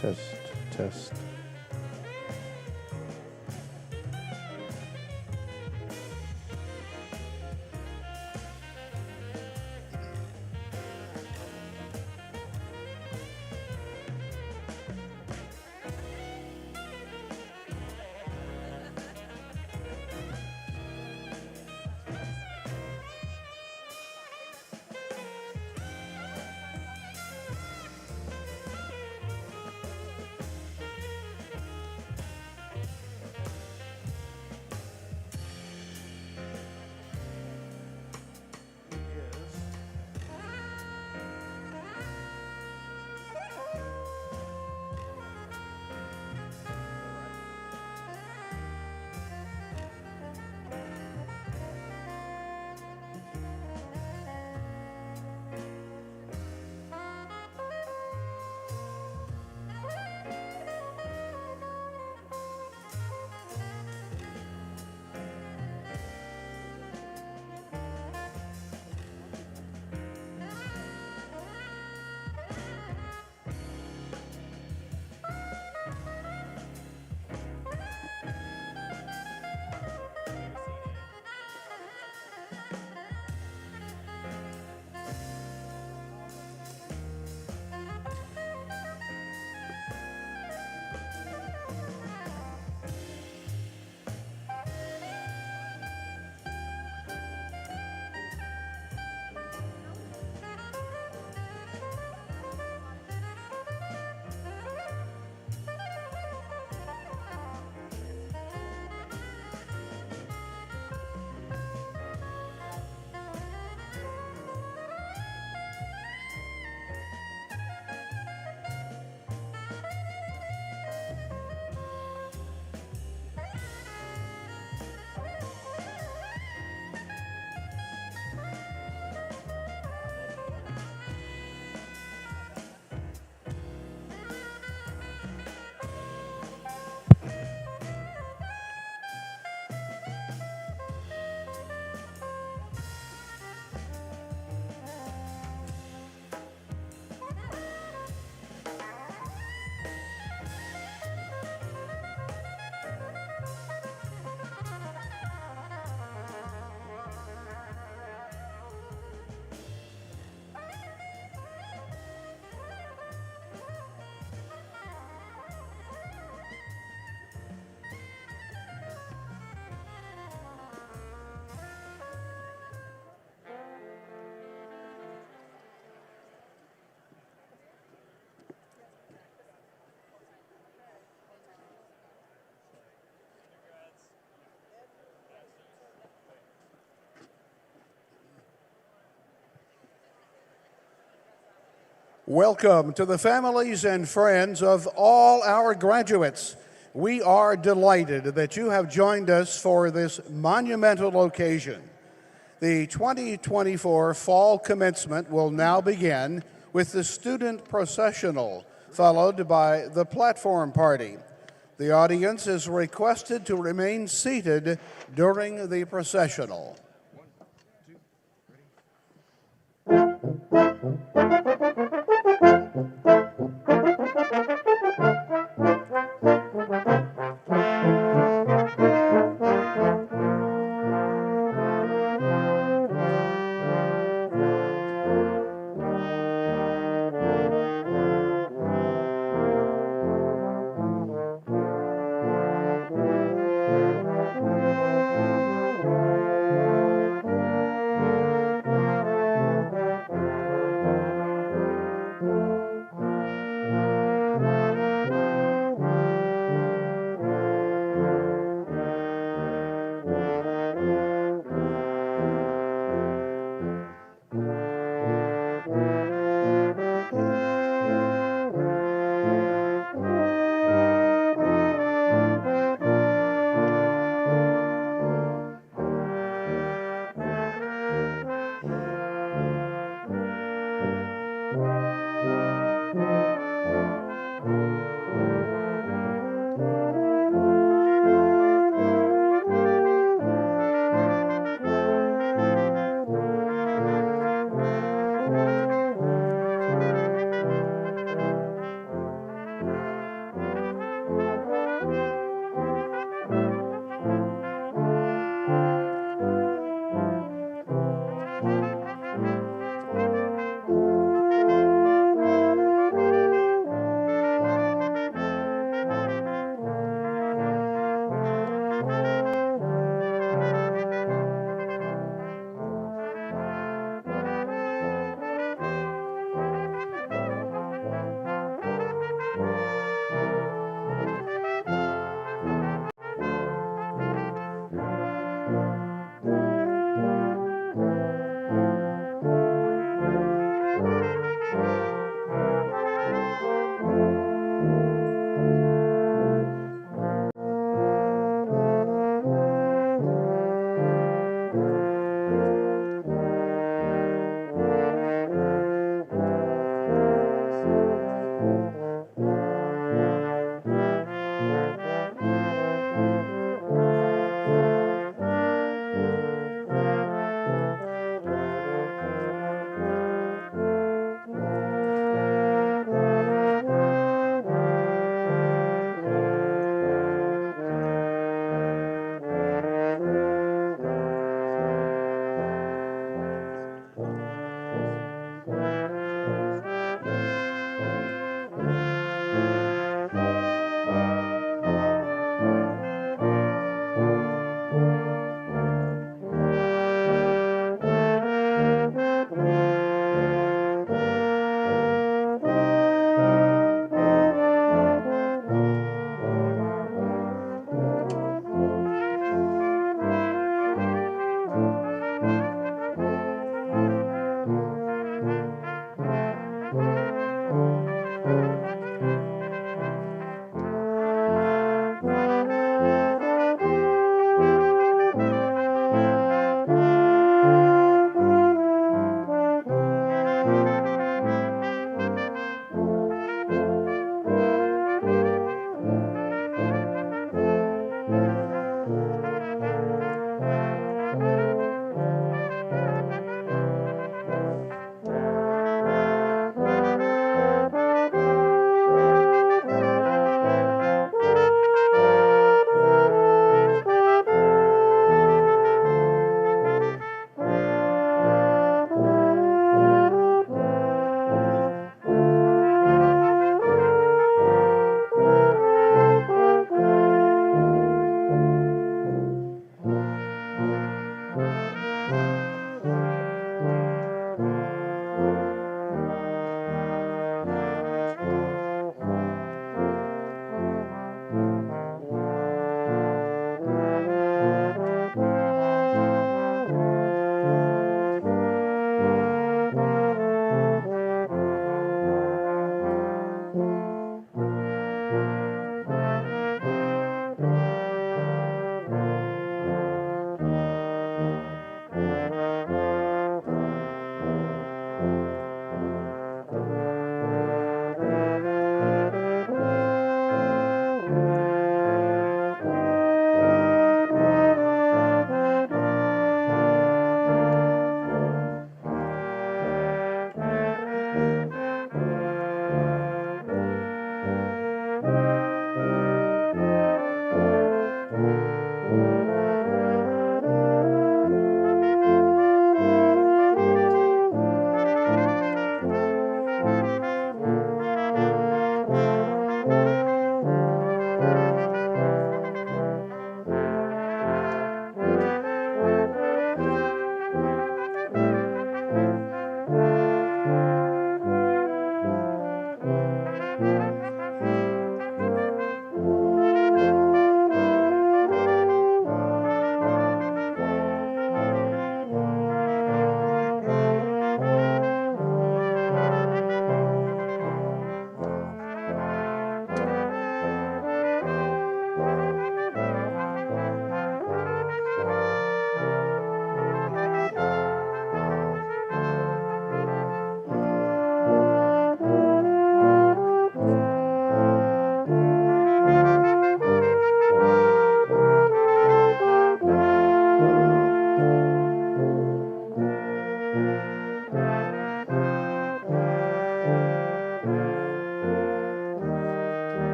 Test, test. Welcome to the families and friends of all our graduates. We are delighted that you have joined us for this monumental occasion. The 2024 fall commencement will now begin with the student processional, followed by the platform party. The audience is requested to remain seated during the processional.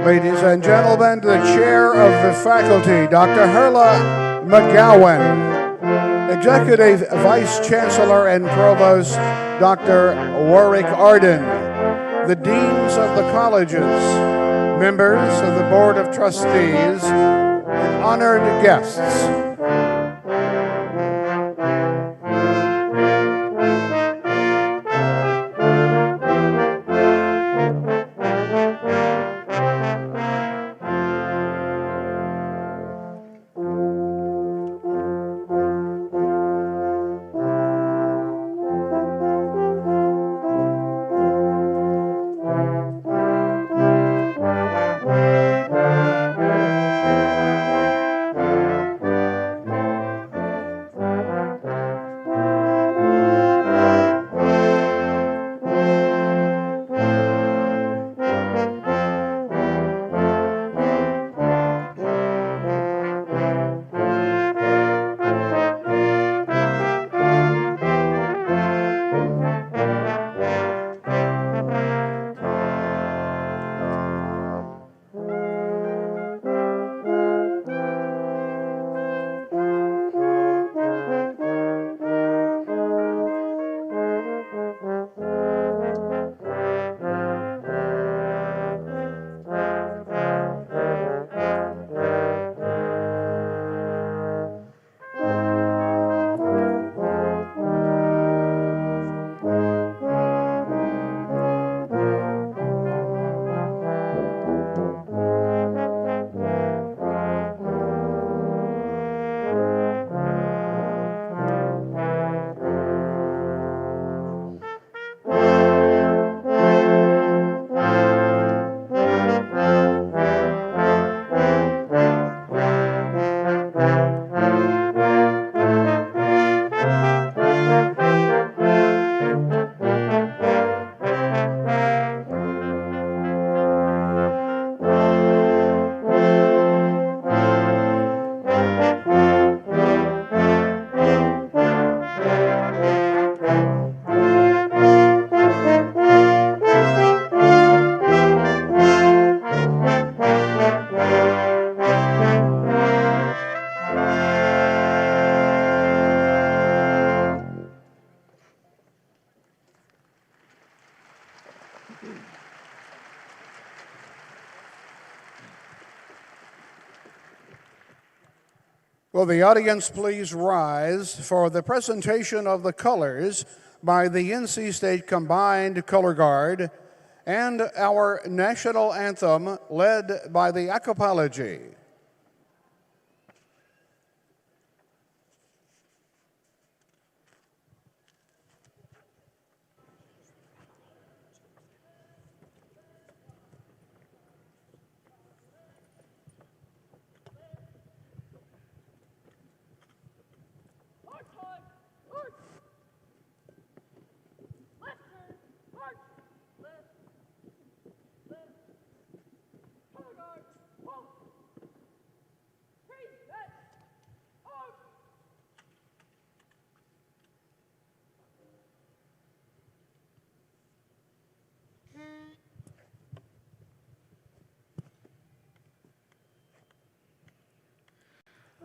Ladies and gentlemen, the chair of the faculty, Dr. Herla McGowan. Executive Vice Chancellor and Provost, Dr. Warwick Arden. The deans of the colleges, members of the Board of Trustees, and honored guests. Will the audience please rise for the presentation of the colors by the NC State Combined Color Guard and our national anthem led by the Acapology.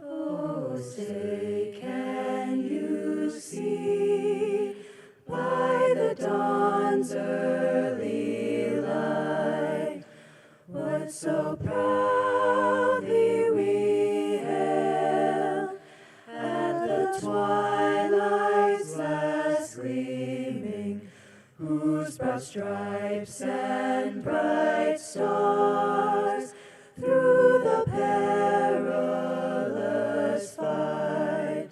Oh, say, can you see by the dawn's early light what so proudly we hailed at the twilight's last gleaming, whose broad stripes and bright stars through the perilous fight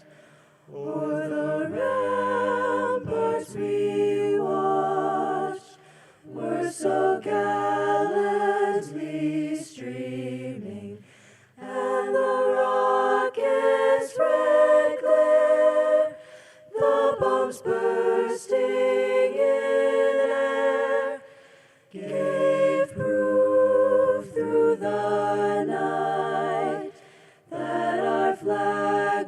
o'er the ramparts we watched were so gallantly streaming, and the rocket's red glare, the bombs bursting in air, gave proof through the night that our flag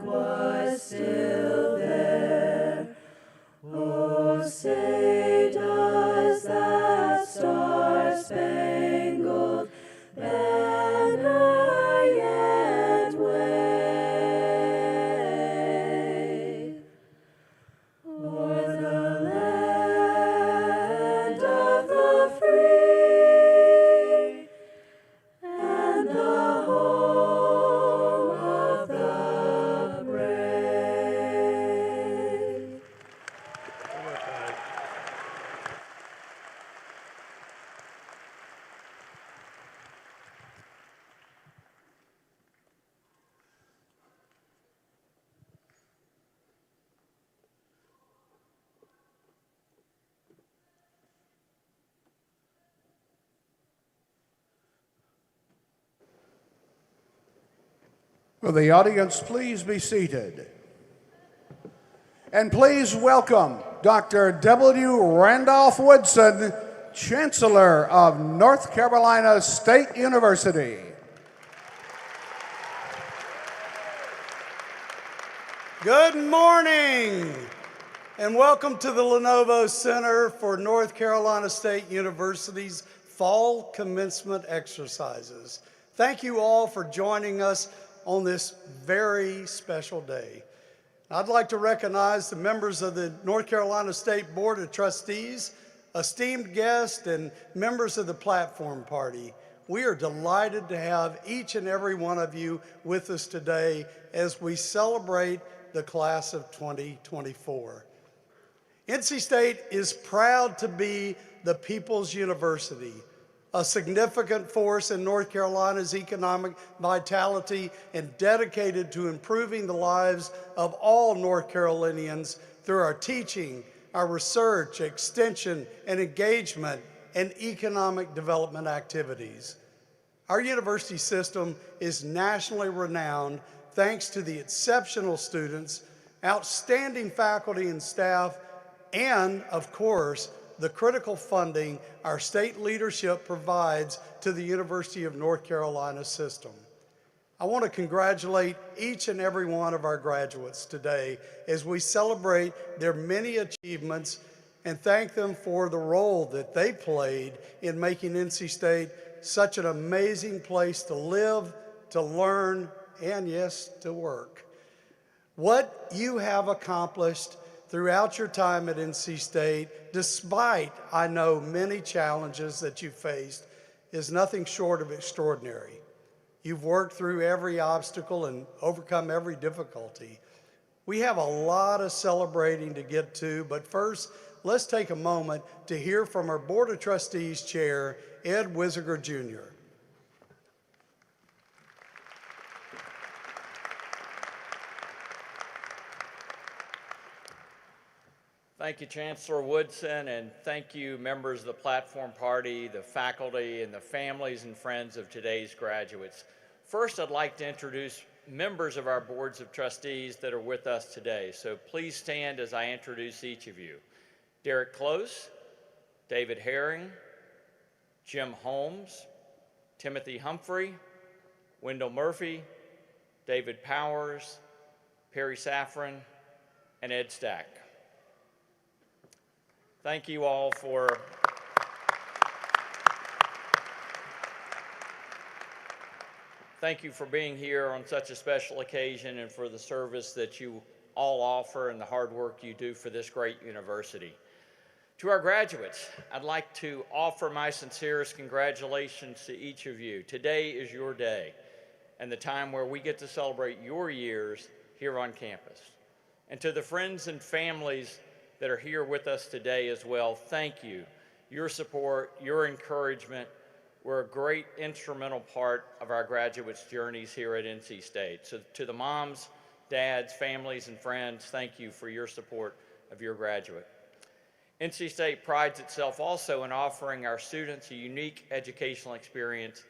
Will the audience please be seated? And please welcome Dr. W. Randolph Woodson, Chancellor of North Carolina State University. Good morning, and welcome to the Lenovo Center for North Carolina State University's Fall Commencement Exercises. Thank you all for joining us on this very special day. I'd like to recognize the members of the North Carolina State Board of Trustees, esteemed guests, and members of the Platform Party. We are delighted to have each and every one of you with us today as we celebrate the class of 2024. NC State is proud to be the People's University, a significant force in North Carolina's economic vitality and dedicated to improving the lives of all North Carolinians through our teaching, our research, extension, and engagement, and economic development activities. Our university system is nationally renowned thanks to the exceptional students, outstanding faculty and staff, and, of course, the critical funding our state leadership provides to the University of North Carolina system. I want to congratulate each and every one of our graduates today as we celebrate their many achievements and thank them for the role that they played in making NC State such an amazing place to live, to learn, and yes, to work. What you have accomplished throughout your time at NC State, despite, I know, many challenges that you faced, is nothing short of extraordinary. You've worked through every obstacle and overcome every difficulty. We have a lot of celebrating to get to, but first, let's take a moment to hear from our Board of Trustees Chair, Ed Wisiger, Jr. Thank you, Chancellor Woodson, and thank you, members of the Platform Party, the faculty, and the families and friends of today's graduates. First, I'd like to introduce members of our boards of trustees that are with us today. So please stand as I introduce each of you. Derek Close, David Herring, Jim Holmes, Timothy Humphrey, Wendell Murphy, David Powers, Perry Safran, and Ed Stack. Thank you all for being here on such a special occasion and for the service that you all offer and the hard work you do for this great university. To our graduates, I'd like to offer my sincerest congratulations to each of you. Today is your day and the time where we get to celebrate your years here on campus. And to the friends and families that are here with us today as well, thank you. Your support, your encouragement were a great instrumental part of our graduates' journeys here at NC State. So to the moms, dads, families, and friends, thank you for your support of your graduate. NC State prides itself also in offering our students a unique educational experience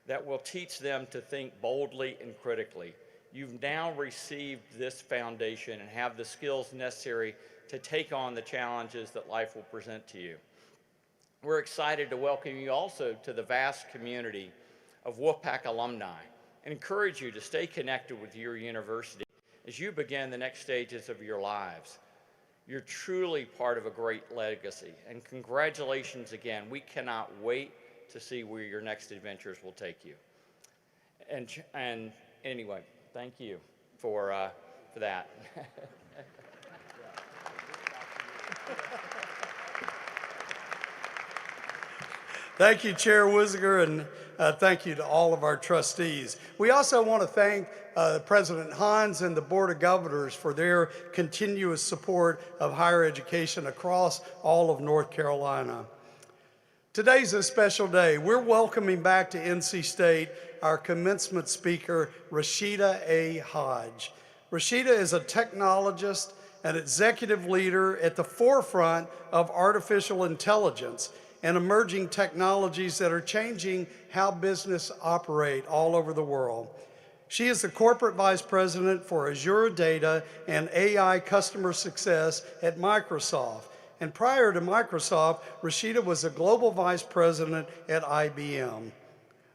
that will teach them to think boldly and critically. You've now received this foundation and have the skills necessary to take on the challenges that life will present to you. We're excited to welcome you also to the vast community of Wolfpack alumni and encourage you to stay connected with your university as you begin the next stages of your lives. You're truly part of a great legacy, and congratulations again. We cannot wait to see where your next adventures will take you. And anyway, thank you for that. Thank you, Chair Wisiger, and thank you to all of our trustees. We also want to thank President Hans and the Board of Governors for their continuous support of higher education across all of North Carolina. Today's a special day. We're welcoming back to NC State our commencement speaker, Rashida A. Hodge. Rashida is a technologist, an executive leader at the forefront of artificial intelligence and emerging technologies that are changing how business operate all over the world. She is the Corporate Vice President for Azure Data and AI Customer Success at Microsoft. And prior to Microsoft, Rashida was a Global Vice President at IBM.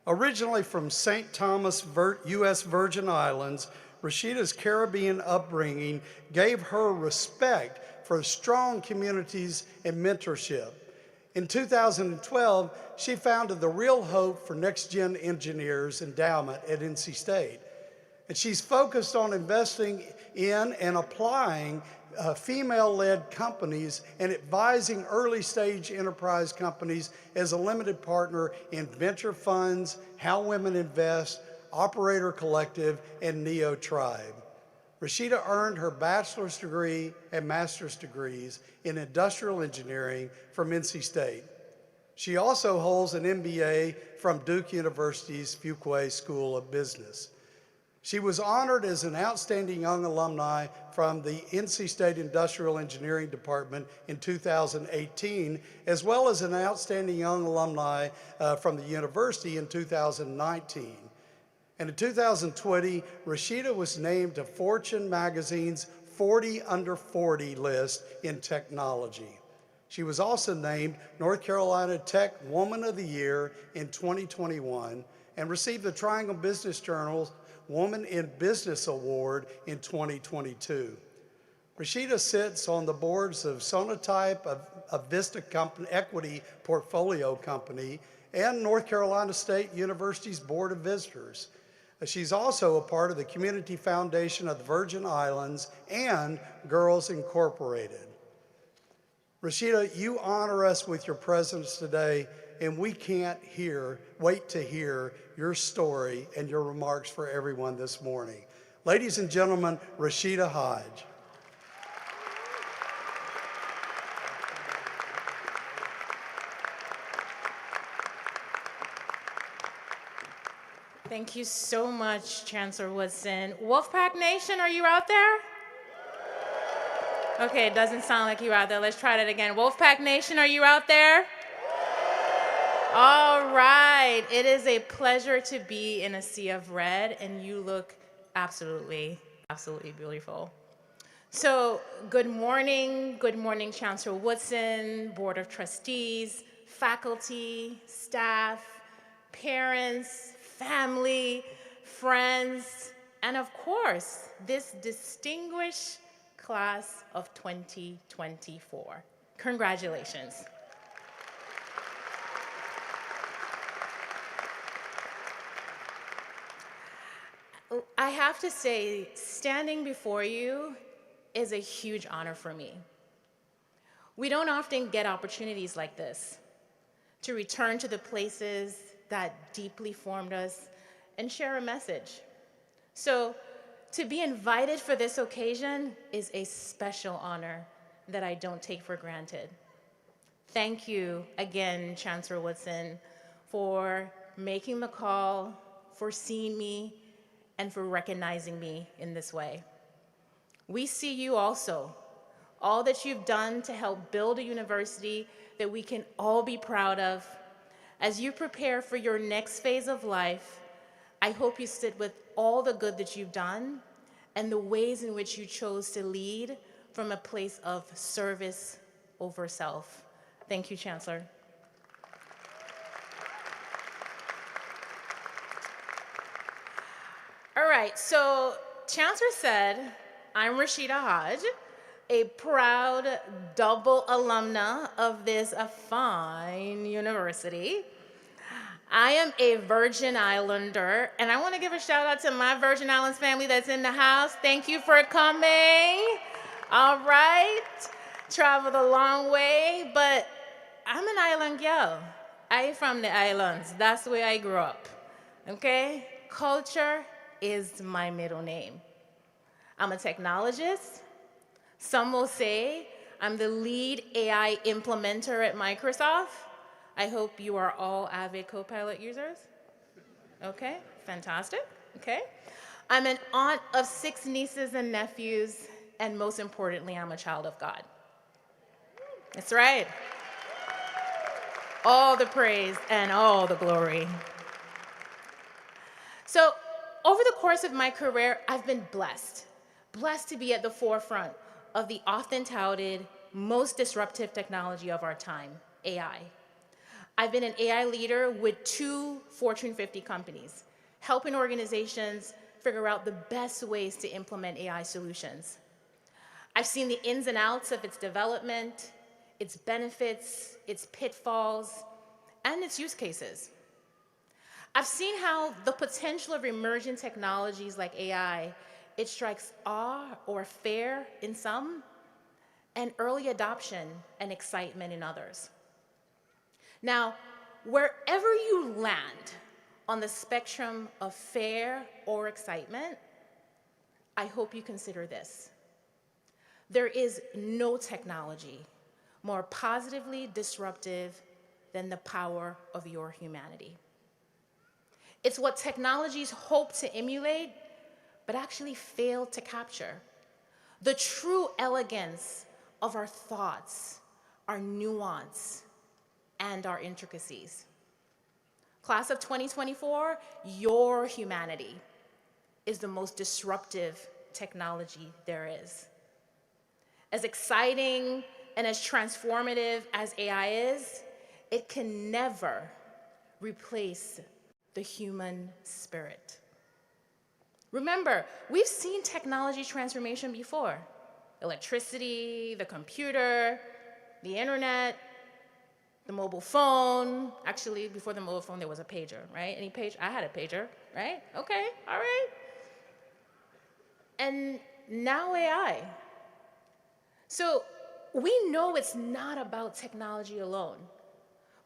Originally from St. Thomas, U.S. Virgin Islands, Rashida's Caribbean upbringing gave her respect for strong communities and mentorship. In 2012, she founded the Real Hope for Next Gen Engineers Endowment at NC State. And she's focused on investing in and applying female-led companies and advising early-stage enterprise companies as a limited partner in venture funds, How Women Invest, Operator Collective, and Neo Tribe. Rashida earned her bachelor's degree and master's degrees in industrial engineering from NC State. She also holds an MBA from Duke University's Fuqua School of Business. She was honored as an outstanding young alumni from the NC State Industrial Engineering Department in 2018, as well as an outstanding young alumni from the university in 2019. And in 2020, Rashida was named to Fortune magazine's 40 Under 40 list in technology. She was also named North Carolina Tech Woman of the Year in 2021 and received the Triangle Business Journal's Woman in Business Award in 2022. Rashida sits on the boards of Sonotype, a Vista Equity Portfolio Company, and North Carolina State University's Board of Visitors. She's also a part of the Community Foundation of the Virgin Islands and Girls Incorporated. Rashida, you honor us with your presence today, and we can't wait to hear your story and your remarks for everyone this morning. Ladies and gentlemen, Rashida Hodge. Thank you so much, Chancellor Woodson. Wolfpack Nation, are you out there? Okay, it doesn't sound like you're out there. Let's try that again. Wolfpack Nation, are you out there? All right. It is a pleasure to be in a sea of red, and you look absolutely, absolutely beautiful. So, good morning, Chancellor Woodson, Board of Trustees, faculty, staff, parents, family, friends, and of course, this distinguished class of 2024. Congratulations. I have to say, standing before you is a huge honor for me. We don't often get opportunities like this to return to the places that deeply formed us and share a message. So to be invited for this occasion is a special honor that I don't take for granted. Thank you again, Chancellor Woodson, for making the call, for seeing me, and for recognizing me in this way. We see you also, all that you've done to help build a university that we can all be proud of. As you prepare for your next phase of life, I hope you sit with all the good that you've done and the ways in which you chose to lead from a place of service over self. Thank you, Chancellor. All right, so Chancellor said, I'm Rashida Hodge, a proud double alumna of this fine university. I am a Virgin Islander, and I want to give a shout out to my Virgin Islands family that's in the house. Thank you for coming. All right, traveled a long way, but I'm an island girl. I'm from the islands. That's where I grew up, okay? Culture is my middle name. I'm a technologist. Some will say I'm the lead AI implementer at Microsoft. I hope you are all avid Copilot users. Okay, fantastic, okay. I'm an aunt of 6 nieces and nephews, and most importantly, I'm a child of God. That's right. All the praise and all the glory. So over the course of my career, I've been blessed to be at the forefront of the often touted, most disruptive technology of our time, AI. I've been an AI leader with 2 Fortune 50 companies, helping organizations figure out the best ways to implement AI solutions. I've seen the ins and outs of its development, its benefits, its pitfalls, and its use cases. I've seen how the potential of emerging technologies like AI, it strikes awe or fear in some, and early adoption and excitement in others. Now, wherever you land on the spectrum of fear or excitement, I hope you consider this. There is no technology more positively disruptive than the power of your humanity. It's what technologies hope to emulate, but actually fail to capture. The true elegance of our thoughts, our nuance, and our intricacies. Class of 2024, your humanity is the most disruptive technology there is. As exciting and as transformative as AI is, it can never replace the human spirit. Remember, we've seen technology transformation before. Electricity, the computer, the internet, the mobile phone. Actually, before the mobile phone, there was a pager, right? Any page? I had a pager, right? Okay, all right. And now AI. So we know it's not about technology alone,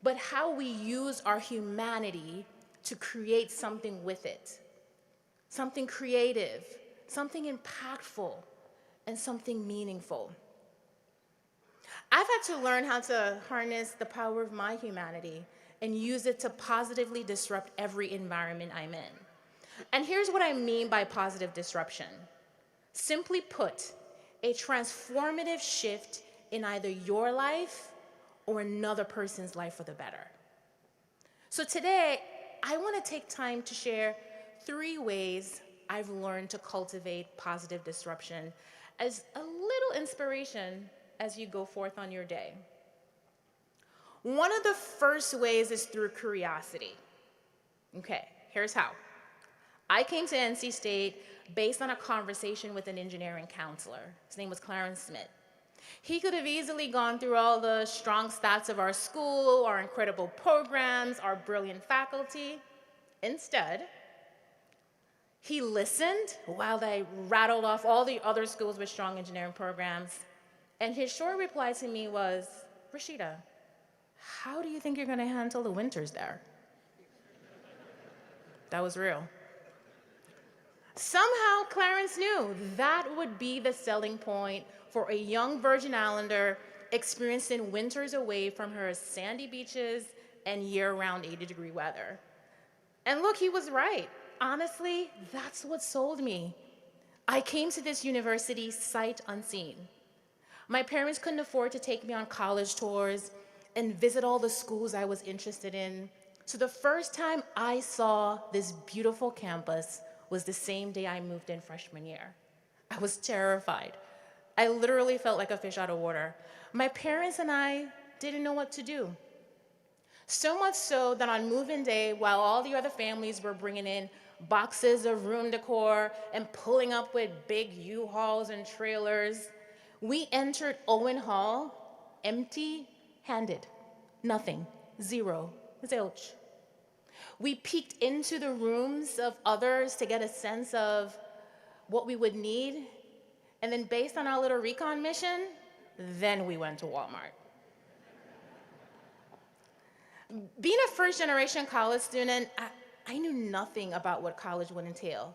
but how we use our humanity to create something with it. Something creative, something impactful, and something meaningful. I've had to learn how to harness the power of my humanity and use it to positively disrupt every environment I'm in. And here's what I mean by positive disruption. Simply put, a transformative shift in either your life or another person's life for the better. So today, I want to take time to share 3 ways I've learned to cultivate positive disruption as a little inspiration as you go forth on your day. One of the first ways is through curiosity. Okay, here's how. I came to NC State based on a conversation with an engineering counselor. His name was Clarence Smith. He could have easily gone through all the strong stats of our school, our incredible programs, our brilliant faculty. Instead, he listened while I rattled off all the other schools with strong engineering programs. And his short reply to me was, Rashida, how do you think you're going to handle the winters there? That was real. Somehow, Clarence knew that would be the selling point for a young Virgin Islander experiencing winters away from her sandy beaches and year-round 80-degree weather. And look, he was right. Honestly, that's what sold me. I came to this university sight unseen. My parents couldn't afford to take me on college tours and visit all the schools I was interested in. So the first time I saw this beautiful campus was the same day I moved in freshman year. I was terrified. I literally felt like a fish out of water. My parents and I didn't know what to do. So much so that on move-in day, while all the other families were bringing in boxes of room decor and pulling up with big U-Hauls and trailers, we entered Owen Hall empty-handed. Nothing. Zero. Zilch. We peeked into the rooms of others to get a sense of what we would need, and then based on our little recon mission, then we went to Walmart. Being a first-generation college student, I knew nothing about what college would entail,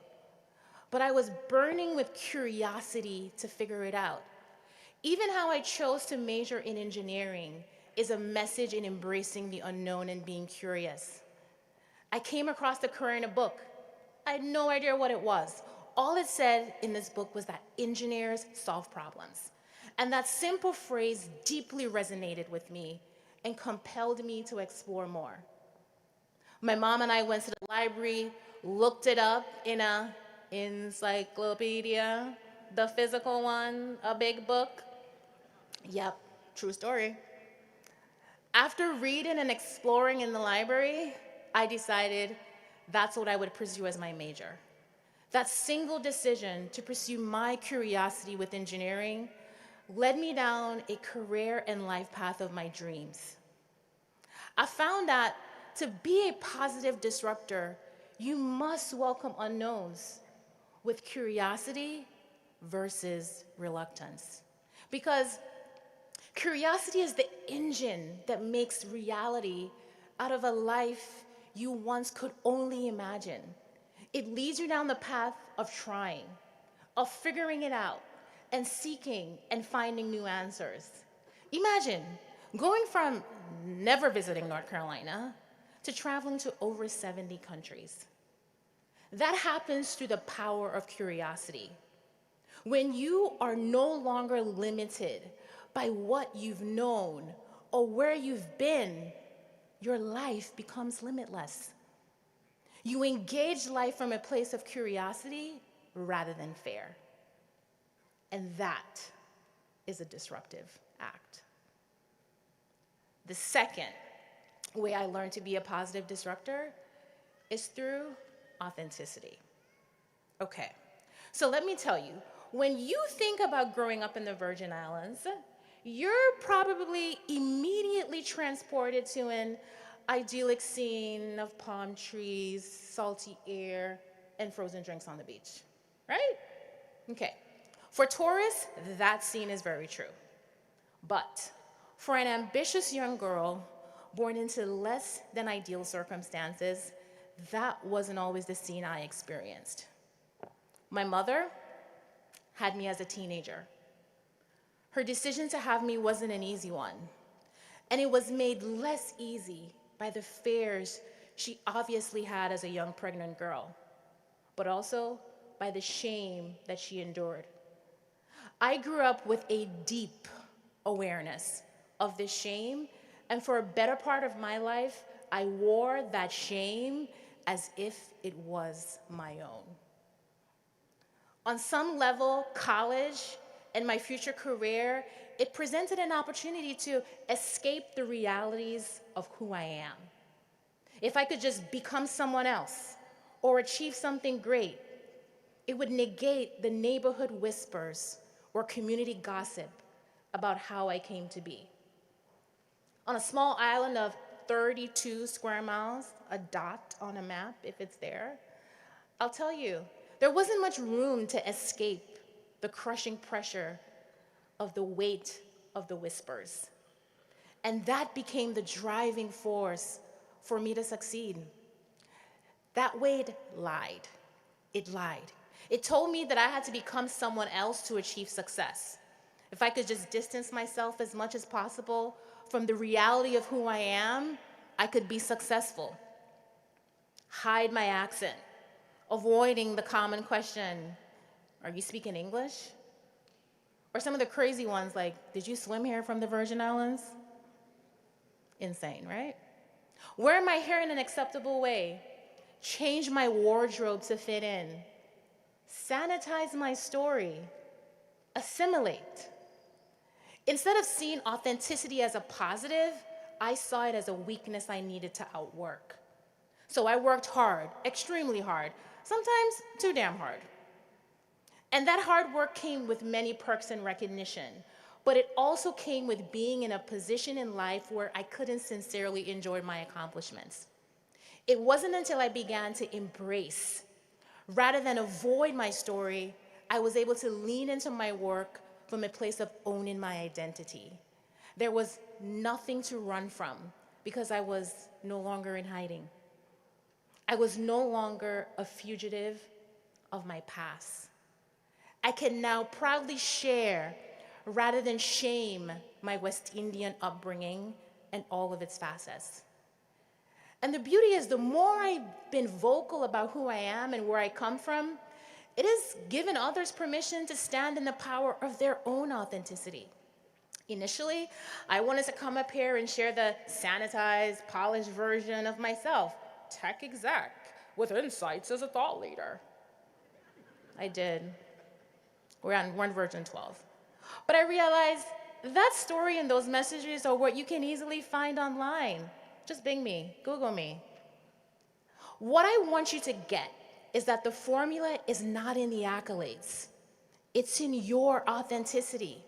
but I was burning with curiosity to figure it out. Even how I chose to major in engineering is a message in embracing the unknown and being curious. I came across the career in a book. I had no idea what it was. All it said in this book was that engineers solve problems. And that simple phrase deeply resonated with me and compelled me to explore more. My mom and I went to the library, looked it up in a encyclopedia, the physical one, a big book. Yep, true story. After reading and exploring in the library, I decided that's what I would pursue as my major. That single decision to pursue my curiosity with engineering led me down a career and life path of my dreams. I found that to be a positive disruptor, you must welcome unknowns with curiosity versus reluctance. Because curiosity is the engine that makes reality out of a life you once could only imagine. It leads you down the path of trying, of figuring it out, and seeking and finding new answers. Imagine going from never visiting North Carolina to traveling to over 70 countries. That happens through the power of curiosity. When you are no longer limited by what you've known or where you've been, your life becomes limitless. You engage life from a place of curiosity rather than fear. And that is a disruptive act. The second way I learned to be a positive disruptor is through authenticity. Okay, so let me tell you, when you think about growing up in the Virgin Islands, you're probably immediately transported to an idyllic scene of palm trees, salty air, and frozen drinks on the beach, right? Okay. For tourists, that scene is very true. But for an ambitious young girl born into less than ideal circumstances, that wasn't always the scene I experienced. My mother had me as a teenager. Her decision to have me wasn't an easy one, and it was made less easy by the fears she obviously had as a young pregnant girl, but also by the shame that she endured. I grew up with a deep awareness of this shame, and for a better part of my life, I wore that shame as if it was my own. On some level, college and my future career, it presented an opportunity to escape the realities of who I am. If I could just become someone else or achieve something great, it would negate the neighborhood whispers or community gossip about how I came to be. On a small island of 32 square miles, a dot on a map if it's there, I'll tell you, there wasn't much room to escape the crushing pressure of the weight of the whispers. And that became the driving force for me to succeed. That weight lied. It lied. It told me that I had to become someone else to achieve success. If I could just distance myself as much as possible from the reality of who I am, I could be successful. Hide my accent, avoiding the common question, are you speaking English? Or some of the crazy ones like, did you swim here from the Virgin Islands? Insane, right? Wear my hair in an acceptable way, change my wardrobe to fit in, sanitize my story, assimilate. Instead of seeing authenticity as a positive, I saw it as a weakness I needed to outwork. So I worked hard, extremely hard, sometimes too damn hard. And that hard work came with many perks and recognition, but it also came with being in a position in life where I couldn't sincerely enjoy my accomplishments. It wasn't until I began to embrace, rather than avoid my story, I was able to lean into my work from a place of owning my identity. There was nothing to run from because I was no longer in hiding. I was no longer a fugitive of my past. I can now proudly share, rather than shame, my West Indian upbringing and all of its facets. And the beauty is, the more I've been vocal about who I am and where I come from, it has given others permission to stand in the power of their own authenticity. Initially, I wanted to come up here and share the sanitized, polished version of myself, tech exec, with insights as a thought leader. I did. We're on version 12. But I realized that story and those messages are what you can easily find online. Just Bing me, Google me. What I want you to get is that the formula is not in the accolades. It's in your authenticity.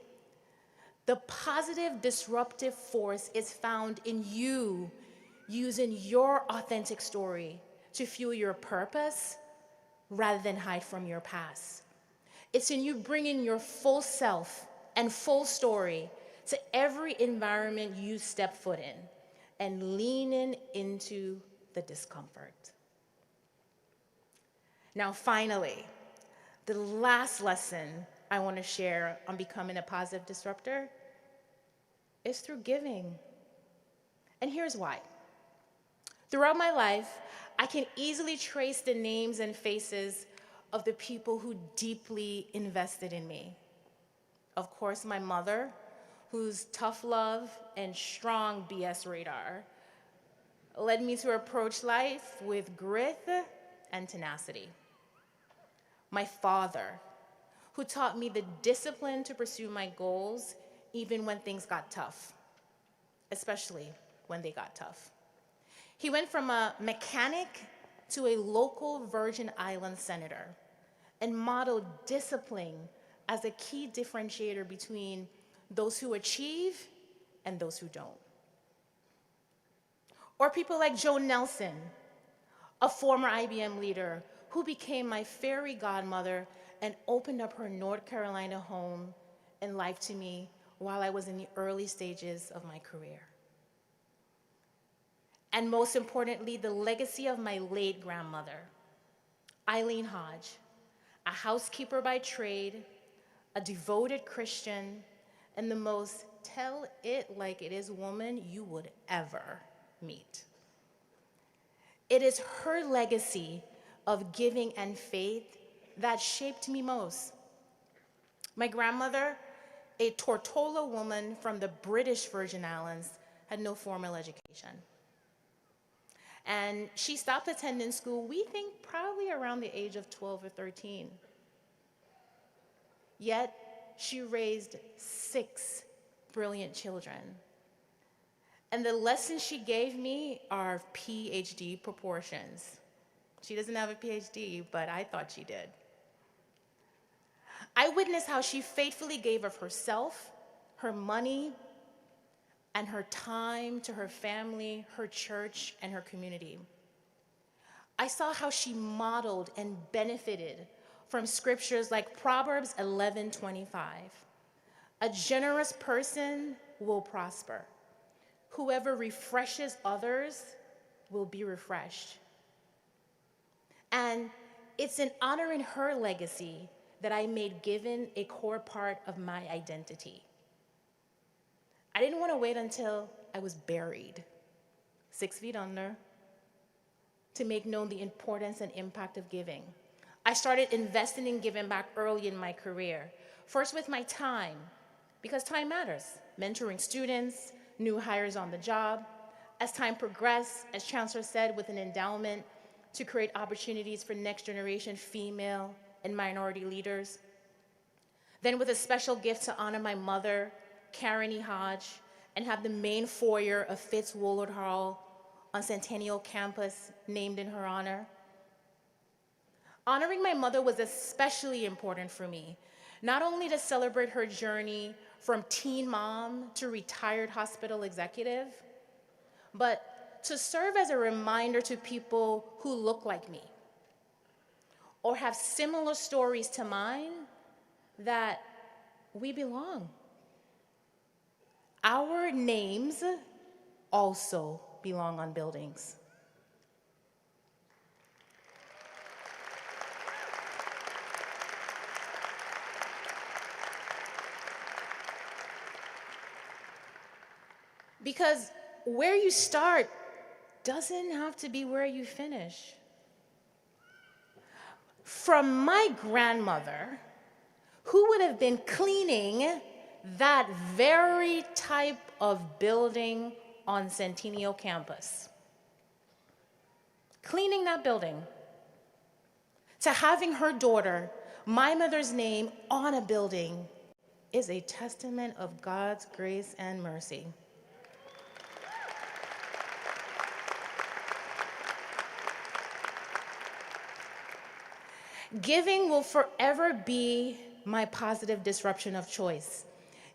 The positive disruptive force is found in you using your authentic story to fuel your purpose rather than hide from your past. It's in you bringing your full self and full story to every environment you step foot in and leaning into the discomfort. Now, finally, the last lesson I want to share on becoming a positive disruptor is through giving. And here's why. Throughout my life, I can easily trace the names and faces of the people who deeply invested in me. Of course, my mother, whose tough love and strong BS radar led me to approach life with grit and tenacity. My father, who taught me the discipline to pursue my goals even when things got tough, especially when they got tough. He went from a mechanic to a local Virgin Islands senator and modeled discipline as a key differentiator between those who achieve and those who don't. Or people like Joan Nelson, a former IBM leader who became my fairy godmother and opened up her North Carolina home and life to me while I was in the early stages of my career. And most importantly, the legacy of my late grandmother, Eileen Hodge, a housekeeper by trade, a devoted Christian, and the most tell it like it is woman you would ever meet. It is her legacy of giving and faith that shaped me most. My grandmother, a Tortola woman from the British Virgin Islands, had no formal education. And she stopped attending school, we think probably around the age of 12 or 13. Yet, she raised 6 brilliant children. And the lessons she gave me are PhD proportions. She doesn't have a PhD, but I thought she did. I witnessed how she faithfully gave of herself, her money, and her time to her family, her church, and her community. I saw how she modeled and benefited from scriptures like Proverbs 11:25. A generous person will prosper. Whoever refreshes others will be refreshed. And it's in honoring her legacy that I made giving a core part of my identity. I didn't want to wait until I was buried, 6 feet under, to make known the importance and impact of giving. I started investing in giving back early in my career, first with my time, because time matters, mentoring students, new hires on the job. As time progressed, as Chancellor said, with an endowment to create opportunities for next generation female and minority leaders. Then with a special gift to honor my mother, Karen E. Hodge, and have the main foyer of Fitz Woolard Hall on Centennial Campus named in her honor. Honoring my mother was especially important for me, not only to celebrate her journey from teen mom to retired hospital executive, but to serve as a reminder to people who look like me or have similar stories to mine that we belong. Our names also belong on buildings. Because where you start doesn't have to be where you finish. From my grandmother, who would have been cleaning that very type of building on Centennial Campus. Cleaning that building to having her daughter, my mother's name, on a building is a testament of God's grace and mercy. Giving will forever be my positive disruption of choice.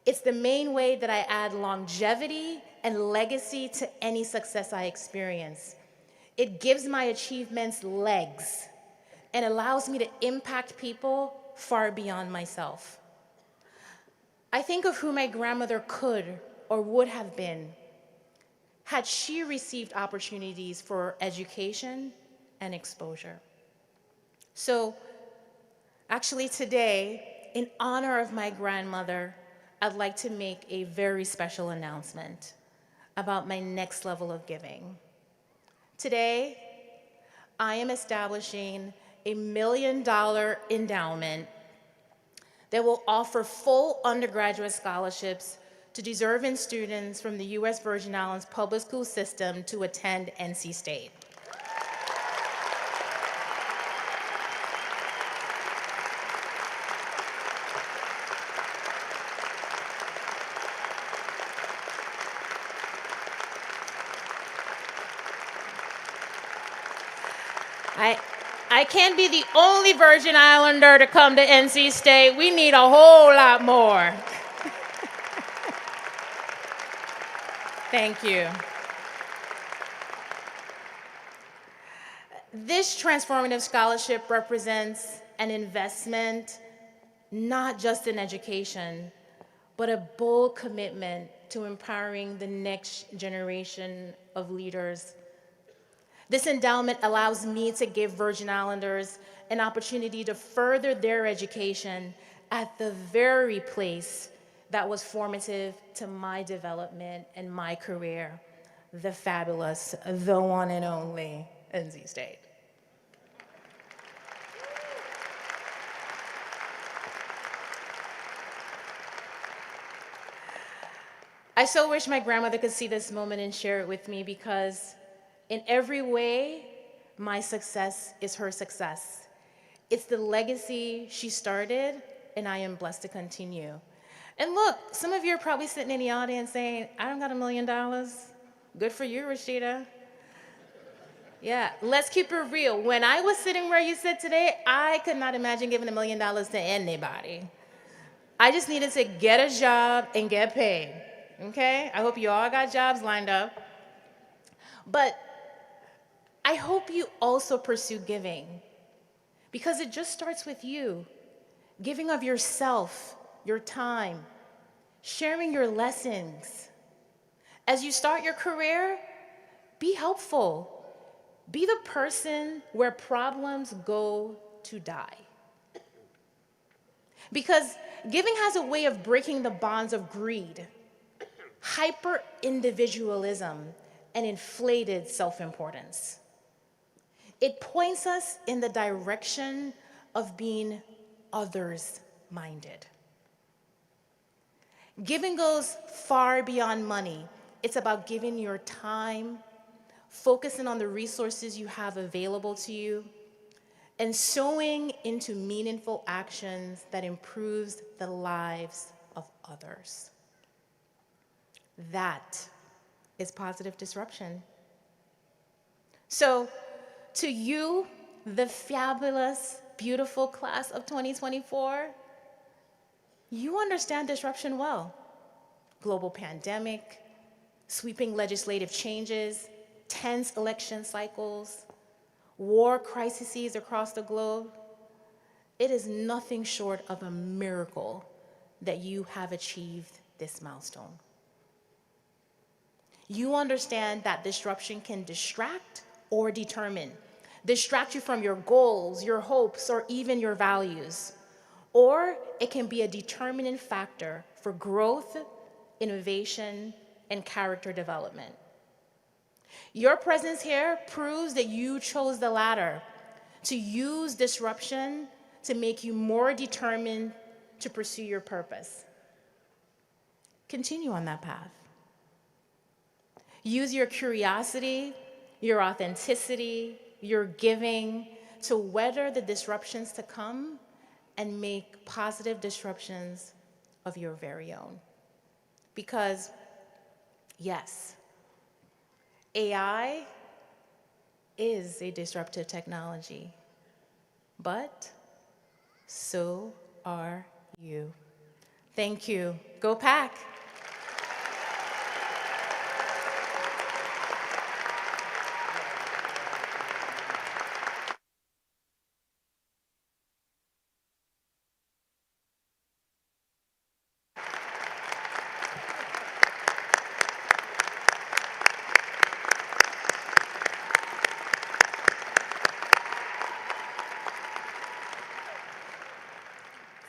It's the main way that I add longevity and legacy to any success I experience. It gives my achievements legs and allows me to impact people far beyond myself. I think of who my grandmother could or would have been had she received opportunities for education and exposure. So, actually today, in honor of my grandmother, I'd like to make a very special announcement about my next level of giving. Today, I am establishing $1 million endowment that will offer full undergraduate scholarships to deserving students from the U.S. Virgin Islands public school system to attend NC State. I can't be the only Virgin Islander to come to NC State. We need a whole lot more. Thank you. This transformative scholarship represents an investment not just in education, but a bold commitment to empowering the next generation of leaders. This endowment allows me to give Virgin Islanders an opportunity to further their education at the very place that was formative to my development and my career, the fabulous, the one and only NC State. I so wish my grandmother could see this moment and share it with me, because in every way, my success is her success. It's the legacy she started, and I am blessed to continue. And look, some of you are probably sitting in the audience saying, I don't got $1 million. Good for you, Rashida. Yeah, let's keep it real. When I was sitting where you sit today, I could not imagine giving $1 million to anybody. I just needed to get a job and get paid, okay? I hope you all got jobs lined up. But I hope you also pursue giving, because it just starts with you. Giving of yourself, your time, sharing your lessons. As you start your career, be helpful. Be the person where problems go to die. Because giving has a way of breaking the bonds of greed, hyper-individualism, and inflated self-importance. It points us in the direction of being others-minded. Giving goes far beyond money. It's about giving your time, focusing on the resources you have available to you, and sowing into meaningful actions that improves the lives of others. That is positive disruption. So, to you, the fabulous, beautiful class of 2024, you understand disruption well. Global pandemic, sweeping legislative changes, tense election cycles, war crises across the globe. It is nothing short of a miracle that you have achieved this milestone. You understand that disruption can distract or determine. Distract you from your goals, your hopes, or even your values. Or it can be a determining factor for growth, innovation, and character development. Your presence here proves that you chose the latter, to use disruption to make you more determined to pursue your purpose. Continue on that path. Use your curiosity, your authenticity, your giving to weather the disruptions to come and make positive disruptions of your very own. Because, yes, AI is a disruptive technology, but so are you. Thank you. Go Pack!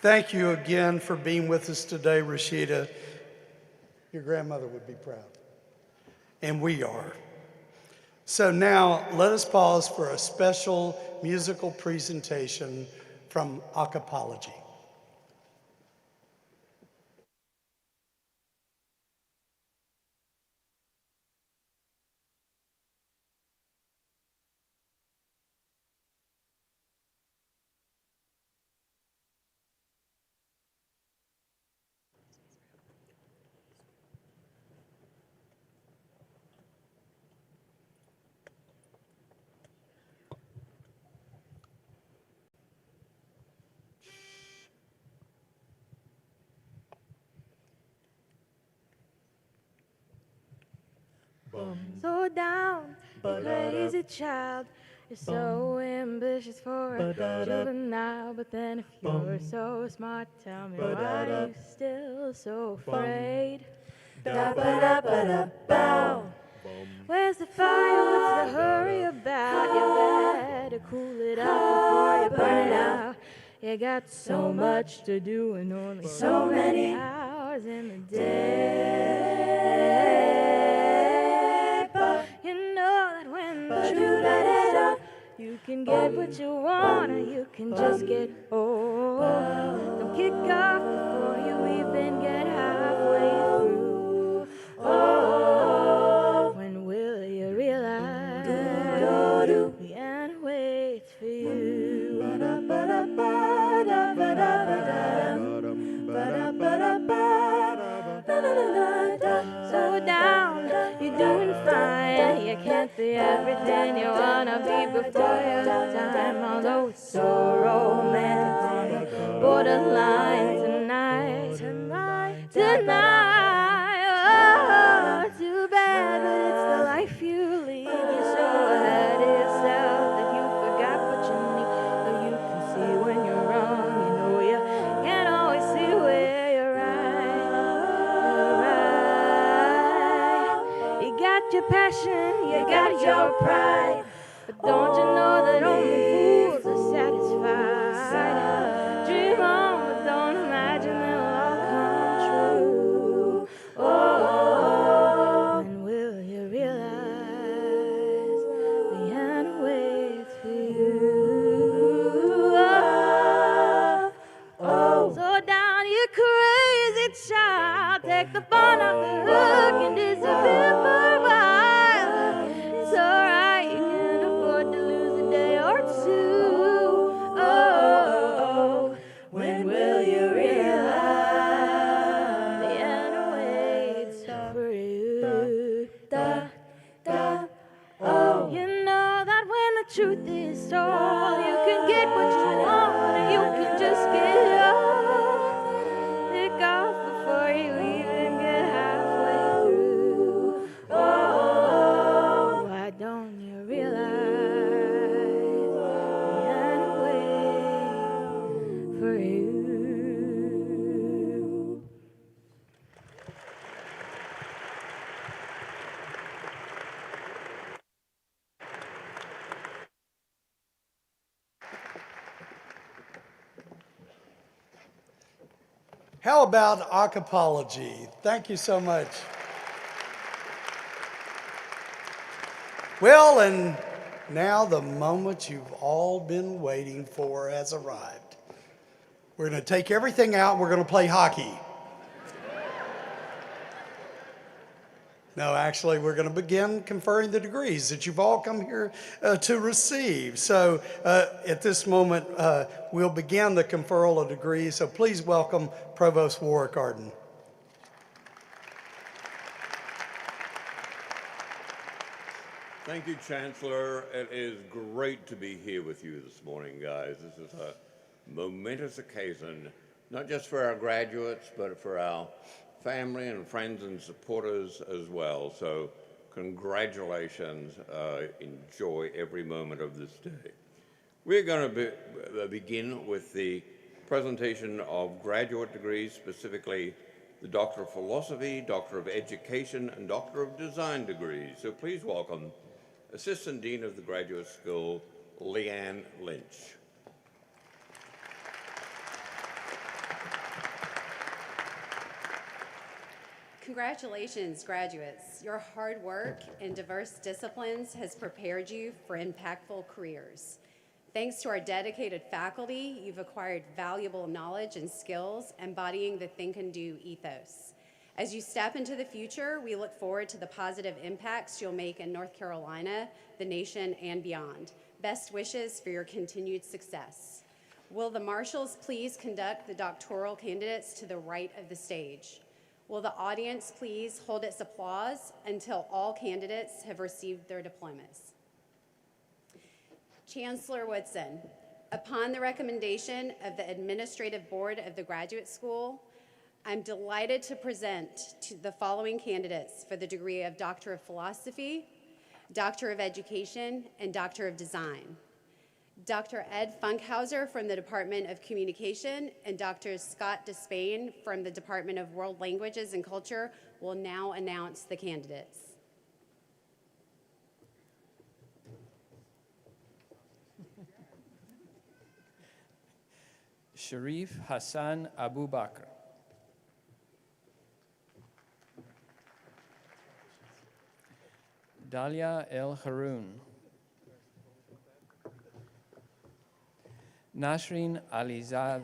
Thank you again for being with us today, Rashida. Your grandmother would be proud. And we are. So now let us pause for a special musical presentation from Acapology. So down, you crazy child. You're so ambitious for a juvenile. But then if you're so smart, tell me why are you still so afraid? Da-ba-da-ba-da-bow. Where's the fire? What's the hurry about? You better cool it up before you burn it out. You got so much to do and only so many hours in the day. But you know that when you can get what you want, or you can just get old. Don't kick off before you even get halfway through. Oh, when will you realize the end waits for you? So down, you're doing fine. You can't be everything you wanna be before your time. Although it's so romantic, borderline tonight. Oh, too bad, but it's the life you lead. You're so ahead of yourself that you forgot what you need. Though you can see when you're wrong, you know you can't always see where you're right. You got your passion, you got your pride, but don't you know that only fools are satisfied? Dream on, but don't imagine it'll all come true. Oh, when will you realize the end waits for you? Oh, so down, you crazy child, take the phone off the hook and disappear for a while. It's alright, you can afford to lose a day or two. Oh, when will you realize the end waits for you? Oh, you know that when the truth is told, you can get what you want, and you can just get off. Pick off before you even get halfway through. Oh, why don't you realize the end waits for you? How about Acapology? Thank you so much. Well, and now the moment you've all been waiting for has arrived. We're going to take everything out and we're going to play hockey. No, actually, we're going to begin conferring the degrees that you've all come here to receive. So at this moment, we'll begin the conferral of degrees. So please welcome Provost Warwick Arden. Thank you, Chancellor. It is great to be here with you this morning, guys. This is a momentous occasion, not just for our graduates, but for our family and friends and supporters as well. So congratulations. Enjoy every moment of this day. We're going to begin with the presentation of graduate degrees, specifically the Doctor of Philosophy, Doctor of Education, and Doctor of Design degrees. So please welcome Assistant Dean of the Graduate School, Leanne Lynch. Congratulations, graduates. Your hard work in diverse disciplines has prepared you for impactful careers. Thanks to our dedicated faculty, you've acquired valuable knowledge and skills embodying the Think and Do ethos. As you step into the future, we look forward to the positive impacts you'll make in North Carolina, the nation, and beyond. Best wishes for your continued success. Will the marshals please conduct the doctoral candidates to the right of the stage? Will the audience please hold its applause until all candidates have received their diplomas? Chancellor Woodson, upon the recommendation of the Administrative Board of the Graduate School, I'm delighted to present to the following candidates for the degree of Doctor of Philosophy, Doctor of Education, and Doctor of Design. Dr. Ed Funkhauser from the Department of Communication and Dr. Scott Despain from the Department of World Languages and Culture will now announce the candidates. Sharif Hassan Abu Bakr. Dalia El Haroun. Nasrin Alizadah.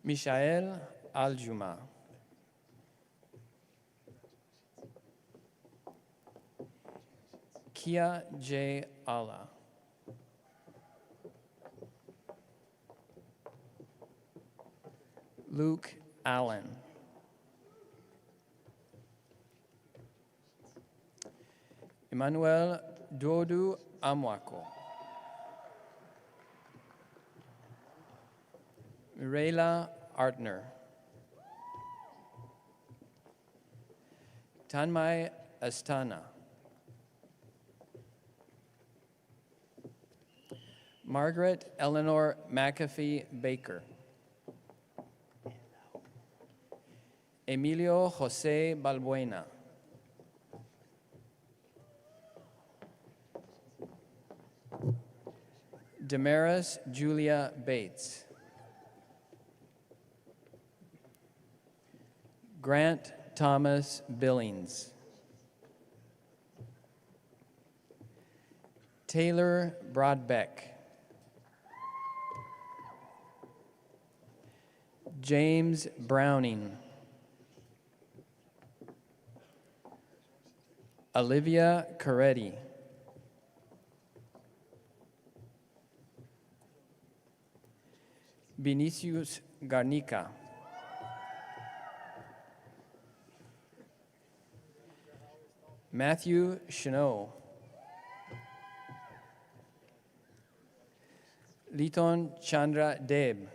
Mishael Al-Juma. Kia J. Allah. Luke Allen. Emmanuel Dodu Amwako. Mirela Artner. Tanmay Astana. Margaret Eleanor McAfee Baker. Emilio Jose Balbuena. Damaris Julia Bates. Grant Thomas Billings. Taylor Brodbeck. James Browning. Olivia Coretti. Vinicius Garnica. Matthew Chenot. Liton Chandra Deb.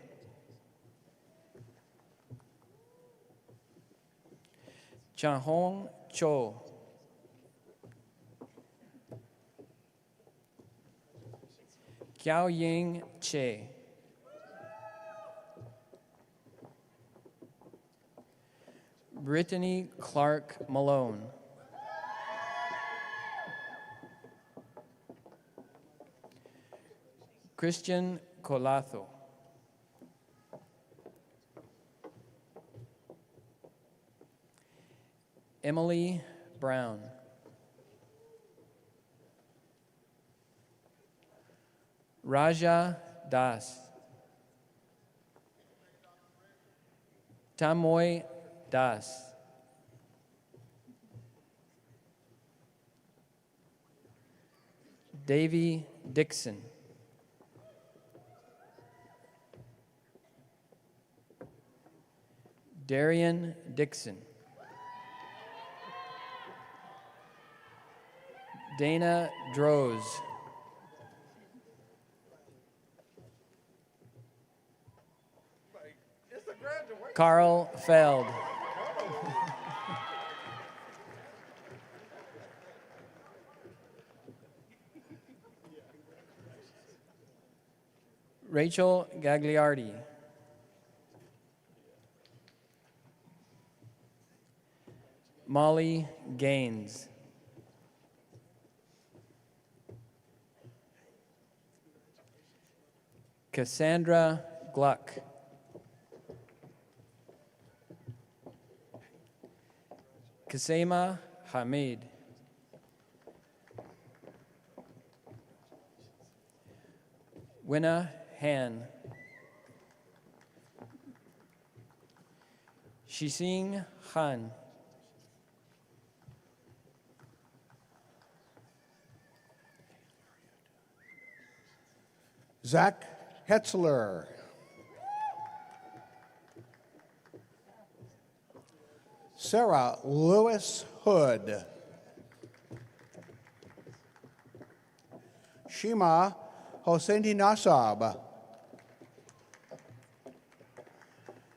Chanhong Cho. Kiao Ying Che. Brittany Clark Malone. Christian Colazo. Emily Brown. Raja Das. Tamoy Das. Davy Dixon. Darian Dixon. Dana Droz. Carl Feld. Rachel Gagliardi. Molly Gaines. Cassandra Gluck. Kasema Hamid. Winna Han. Shising Han. Zach Hetzler. Sarah Lewis Hood. Shima Hosseini Nasab.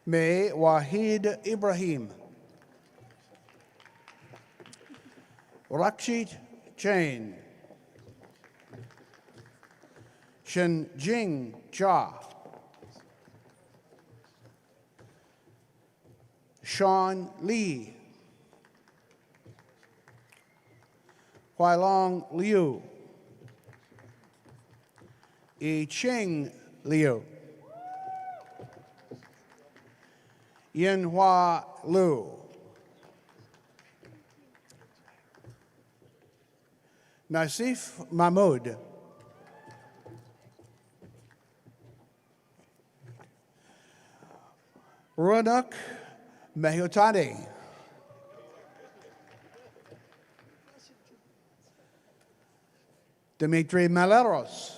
May Wahid Ibrahim. Rakshit Jain. Shenjing Jia. Sean Lee. Huailong Liu. Yi Ching Liu. Yinhua Lu. Nasif Mahmood. Ronak Mehutani. Dimitri Maleros.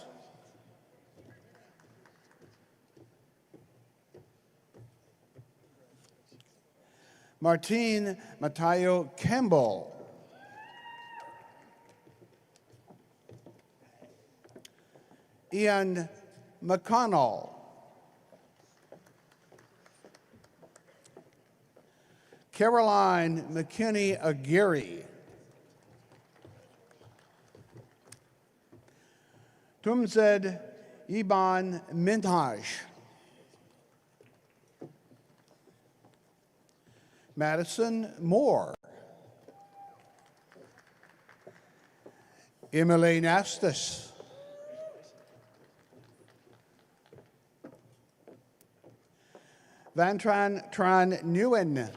Martine Matayo Campbell. Ian McConnell. Caroline McKinney Aguirre. Tumzed Iban Minhaj. Madison Moore. Emily Nastis. Vantran Tran Nguyen.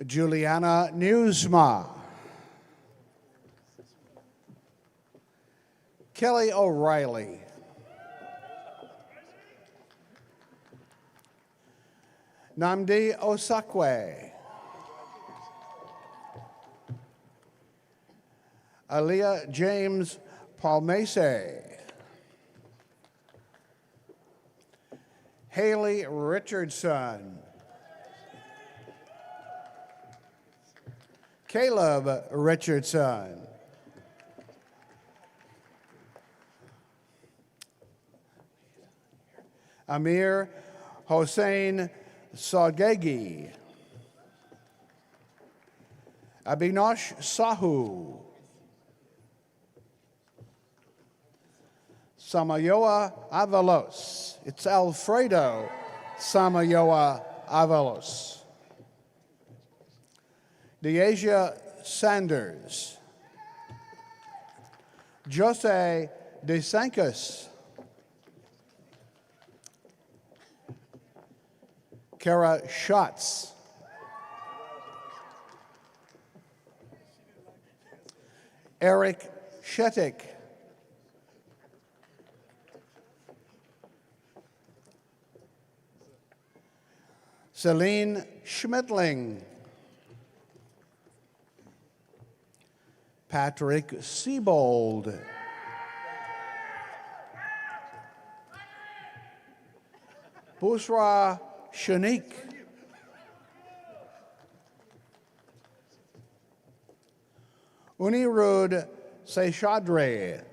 Juliana Newsma. Kelly O'Reilly. Namdi Osakwe. Aaliyah James Palmese. Haley Richardson. Caleb Richardson. Amir Hossein Sagegi. Abinosh Sahu. Samayoa Avalos. It's Alfredo Samayoa Avalos. Deasia Sanders. Jose DeSancas. Kara Schatz. Eric Shetik. Celine Schmidtling. Patrick Siebold. Busra Shanik. Unirud Seshadre.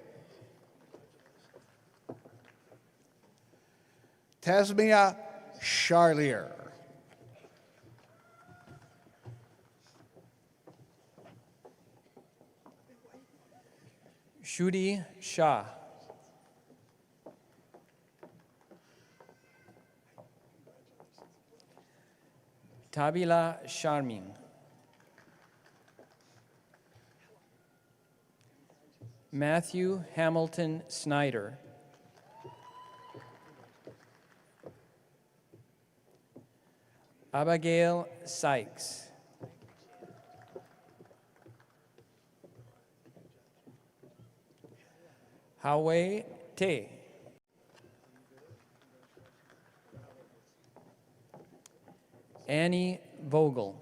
Tasmia Charlier. Shudi Shah. Tabila Sharmin. Matthew Hamilton Snyder. Abigail Sykes. Hawe Te. Annie Vogel.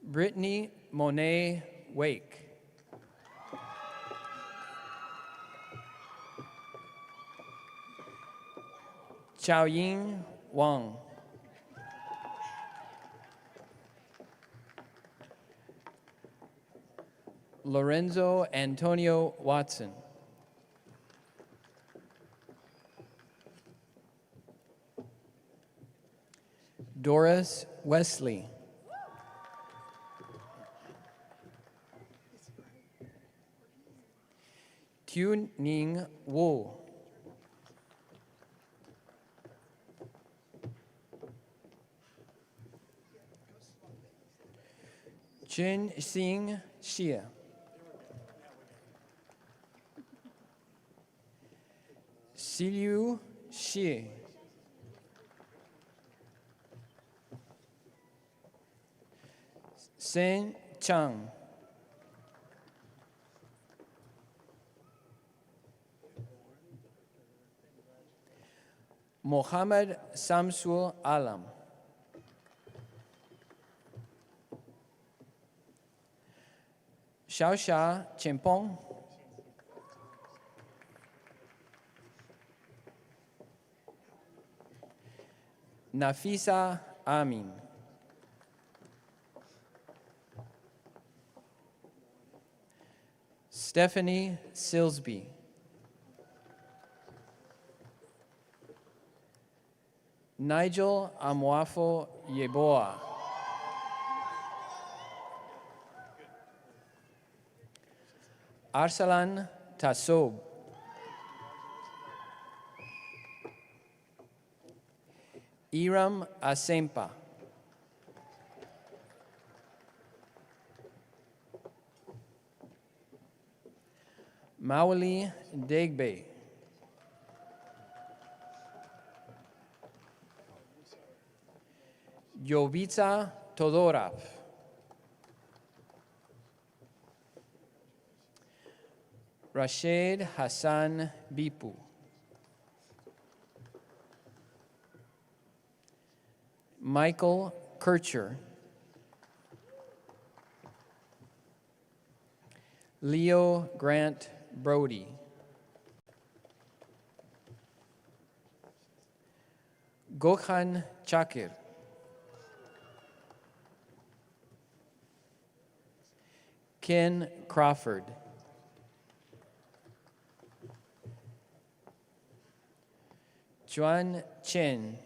Brittany Monet Wake. Xiaoying Wang. Lorenzo Antonio Watson. Doris Wesley. Tu Ning Wu. Jin Xing Xie. Xiliu Xie. Sen Chang. Mohammed Samsul Alam. Xiaoxia Chimpong. Nafisa Amin. Stephanie Silsby. Nigel Amwafo Yeboah. Arsalan Tasob. Iram Asempa. Mauli Degbe. Jovica Todorov. Rashid Hassan Bipu. Michael Kircher. Leo Grant Brody. Gokhan Chakir. Ken Crawford. Juan Chen.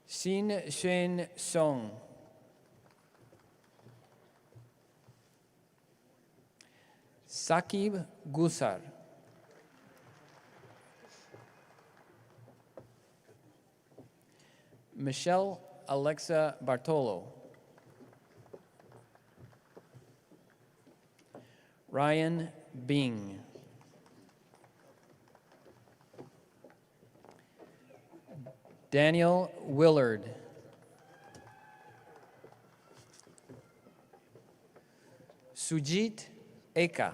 Xin Shen Song. Sakib Gusar. Michelle Alexa Bartolo. Ryan Bing. Daniel Willard. Sujit Eka.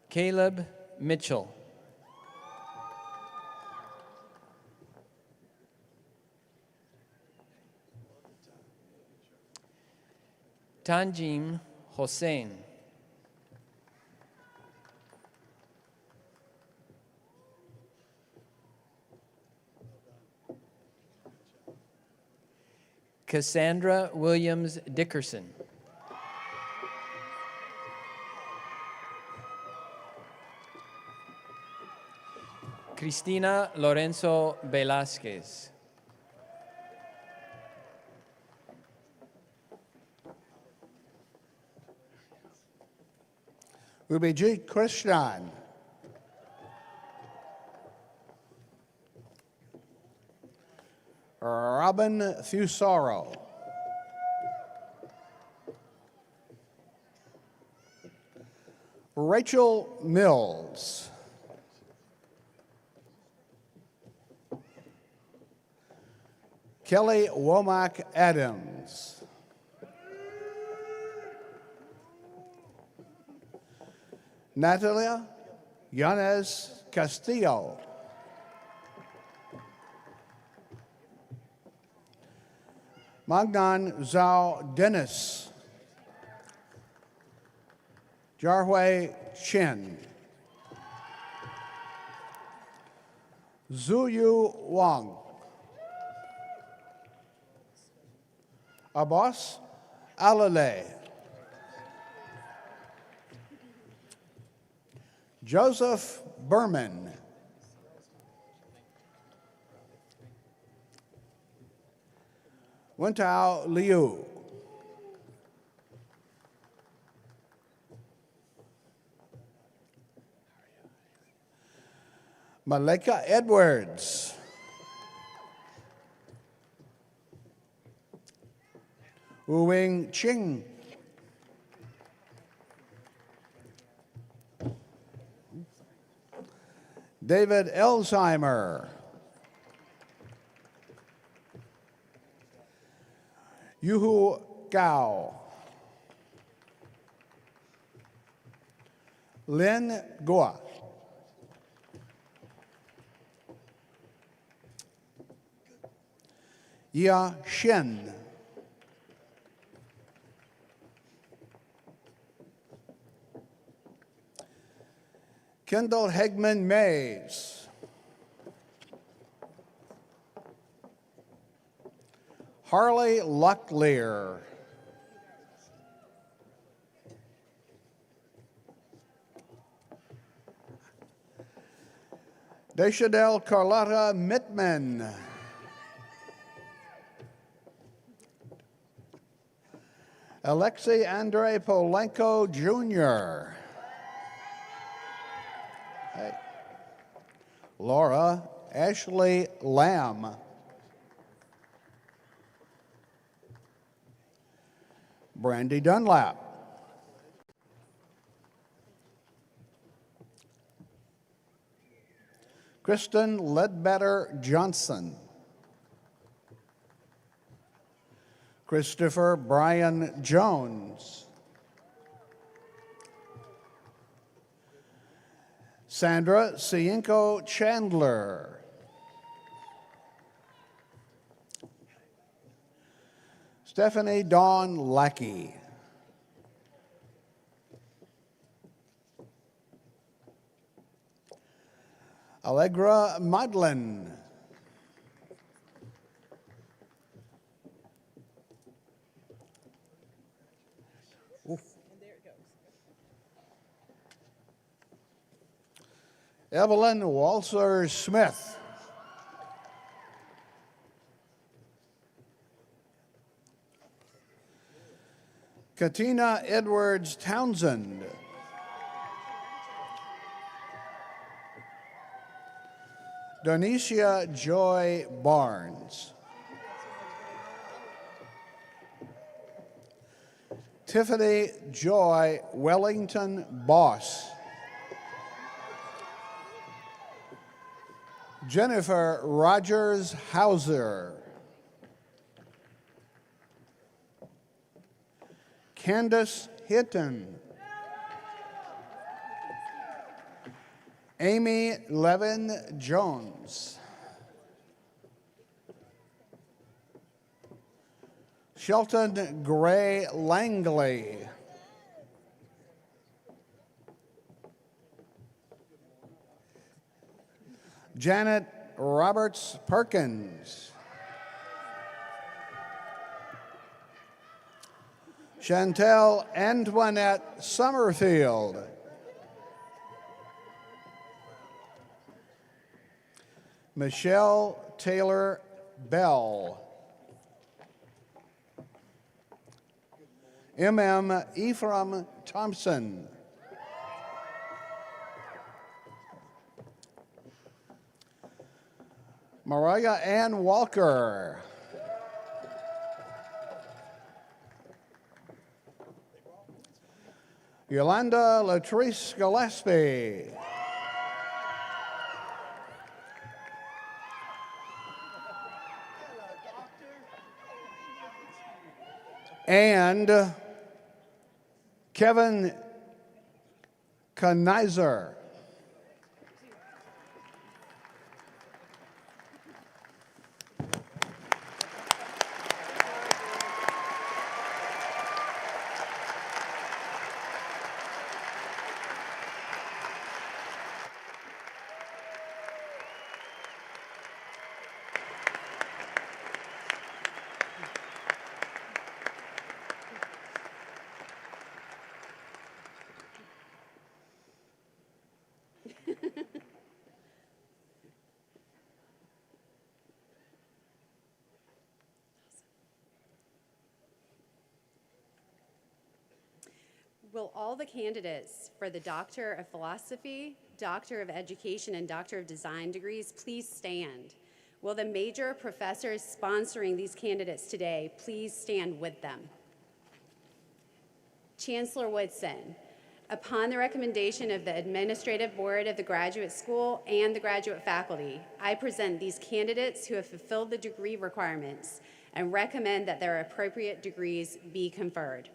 Caleb Mitchell. Tanjim Hossein. Cassandra Williams Dickerson. Cristina Lorenzo Velasquez. Ubijit Krishnan. Robin Fusaro. Rachel Mills. Kelly Womack Adams. Natalia Yanez Castillo. Magnan Zhao Dennis. Jarhui Chen. Zuyu Wang. Abbas Alale. Joseph Berman. Wentao Liu. Malika Edwards. Wu-Wing Ching. David Elsheimer. Yuhu Gao. Lin Goa. Ya Shen. Kendall Hegman Mays. Harley Lucklear. Deschadel Carlotta Mittman. Alexei Andrei Polenko Jr. Hey. Laura Ashley Lamb. Brandy Dunlap. Kristen Ledbetter Johnson. Christopher Brian Jones. Sandra Cienko Chandler. Stephanie Dawn Lackey. Allegra Modlin. Evelyn Walser Smith. Katina Edwards Townsend. Donicia Joy Barnes. Tiffany Joy Wellington Boss. Jennifer Rogers Hauser. Candace Hinton. Amy Levin Jones. Shelton Gray Langley. Janet Roberts Perkins. Chantel Antoinette Summerfield. Michelle Taylor Bell. M.M. Ephraim Thompson. Mariah Ann Walker. Yolanda Latrice Gillespie. And Kevin Kanizer. Will all the candidates for the Doctor of Philosophy, Doctor of Education, and Doctor of Design degrees please stand? Will the major professors sponsoring these candidates today please stand with them? Chancellor Woodson, upon the recommendation of the Administrative Board of the Graduate School and the graduate faculty, I present these candidates who have fulfilled the degree requirements and recommend that their appropriate degrees be conferred.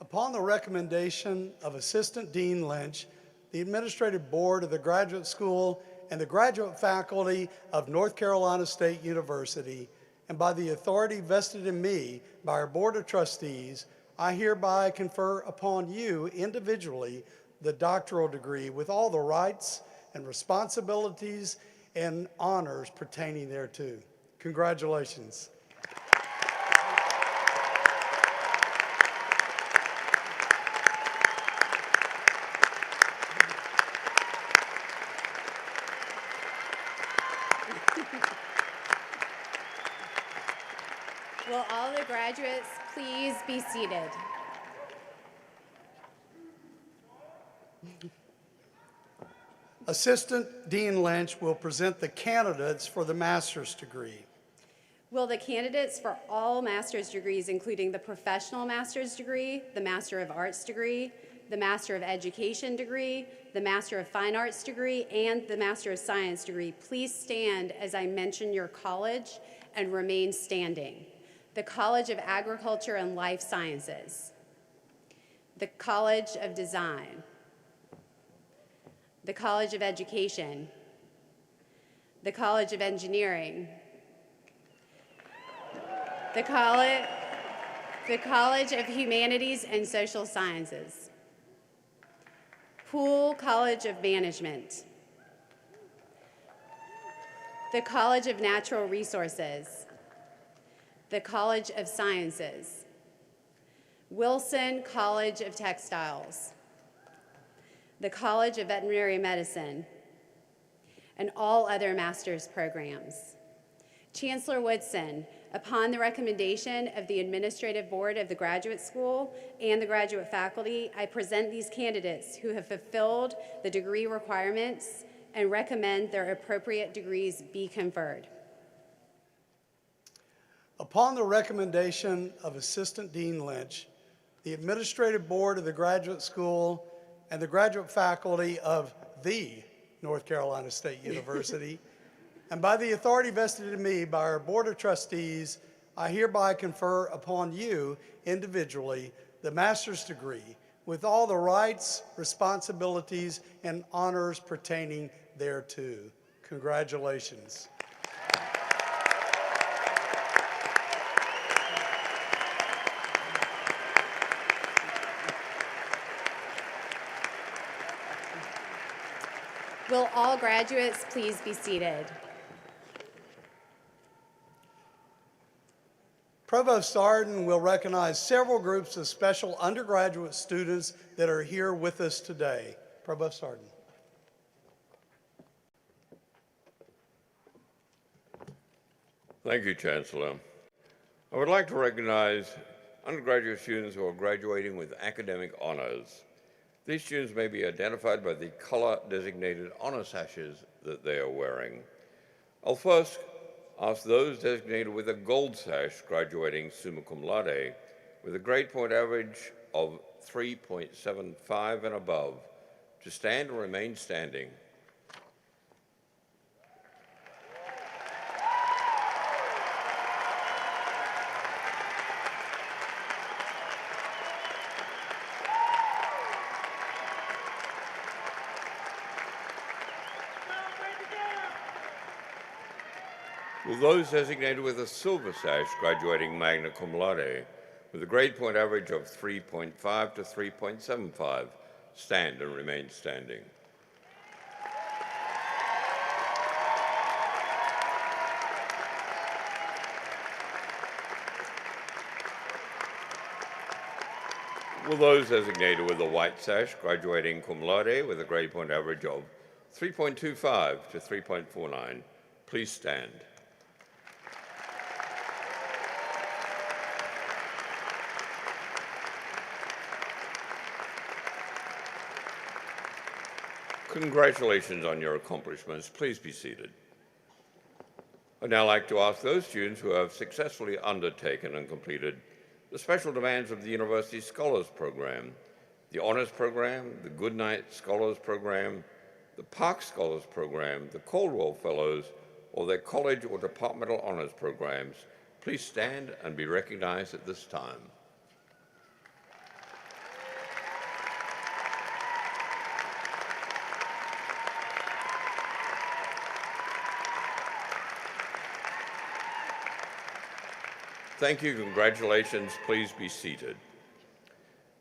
Upon the recommendation of Assistant Dean Lynch, the Administrative Board of the Graduate School and the graduate faculty of North Carolina State University, and by the authority vested in me by our Board of Trustees, I hereby confer upon you individually the doctoral degree with all the rights and responsibilities and honors pertaining thereto. Congratulations. Will all the graduates please be seated? Assistant Dean Lynch will present the candidates for the master's degree. Will the candidates for all master's degrees, including the professional master's degree, the Master of Arts degree, the Master of Education degree, the Master of Fine Arts degree, and the Master of Science degree, please stand as I mention your college and remain standing? The College of Agriculture and Life Sciences, the College of Design, the College of Education, the College of Engineering, the College of Humanities and Social Sciences, Poole College of Management, the College of Natural Resources, the College of Sciences, Wilson College of Textiles, the College of Veterinary Medicine, and all other master's programs. Chancellor Woodson, upon the recommendation of the Administrative Board of the Graduate School and the graduate faculty, I present these candidates who have fulfilled the degree requirements and recommend their appropriate degrees be conferred. Upon the recommendation of Assistant Dean Lynch, the Administrative Board of the Graduate School and the graduate faculty of the North Carolina State University, and by the authority vested in me by our Board of Trustees, I hereby confer upon you individually the master's degree with all the rights, responsibilities, and honors pertaining thereto. Congratulations. Will all graduates please be seated? Provost Arden will recognize several groups of special undergraduate students that are here with us today. Provost Arden. Thank you, Chancellor. I would like to recognize undergraduate students who are graduating with academic honors. These students may be identified by the color-designated honor sashes that they are wearing. I'll first ask those designated with a gold sash graduating summa cum laude with a grade point average of 3.75 and above to stand and remain standing. Will those designated with a silver sash graduating magna cum laude with a grade point average of 3.5 to 3.75 stand and remain standing? Will those designated with a white sash graduating cum laude with a grade point average of 3.25 to 3.49 please stand? Congratulations on your accomplishments. Please be seated. I'd now like to ask those students who have successfully undertaken and completed the special demands of the University Scholars Program, the Honors Program, the Goodnight Scholars Program, the Park Scholars Program, the Caldwell Fellows, or their college or departmental honors programs, please stand and be recognized at this time. Thank you, congratulations, please be seated.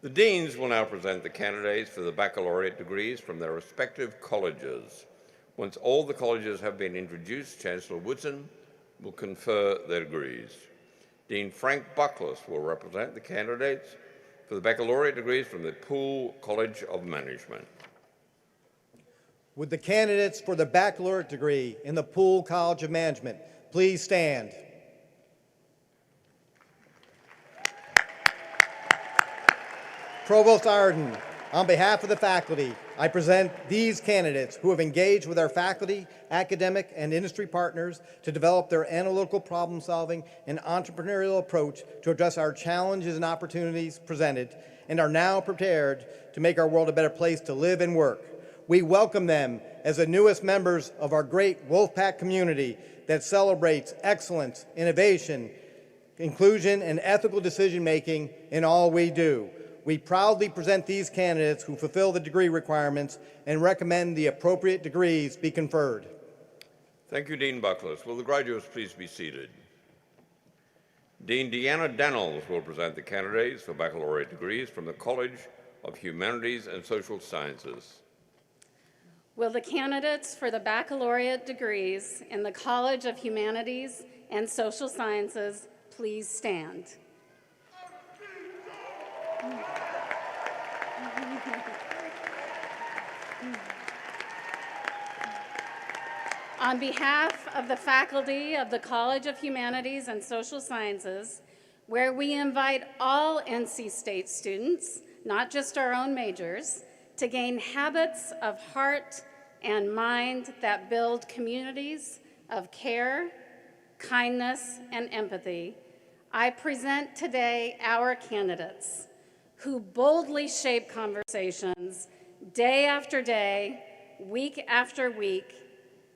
The deans will now present the candidates for the baccalaureate degrees from their respective colleges. Once all the colleges have been introduced, Chancellor Woodson will confer their degrees. Dean Frank Buckles will represent the candidates for the baccalaureate degrees from the Poole College of Management. Would the candidates for the baccalaureate degree in the Poole College of Management please stand? Provost Arden, on behalf of the faculty, I present these candidates who have engaged with our faculty, academic, and industry partners to develop their analytical problem-solving and entrepreneurial approach to address our challenges and opportunities presented, and are now prepared to make our world a better place to live and work. We welcome them as the newest members of our great Wolfpack community that celebrates excellence, innovation, inclusion, and ethical decision-making in all we do. We proudly present these candidates who fulfill the degree requirements and recommend the appropriate degrees be conferred. Thank you, Dean Buckles. Will the graduates please be seated? Dean Deanna Daniels will present the candidates for baccalaureate degrees from the College of Humanities and Social Sciences. Will the candidates for the baccalaureate degrees in the College of Humanities and Social Sciences please stand? On behalf of the faculty of the College of Humanities and Social Sciences, where we invite all NC State students, not just our own majors, to gain habits of heart and mind that build communities of care, kindness, and empathy, I present today our candidates who boldly shape conversations day after day, week after week,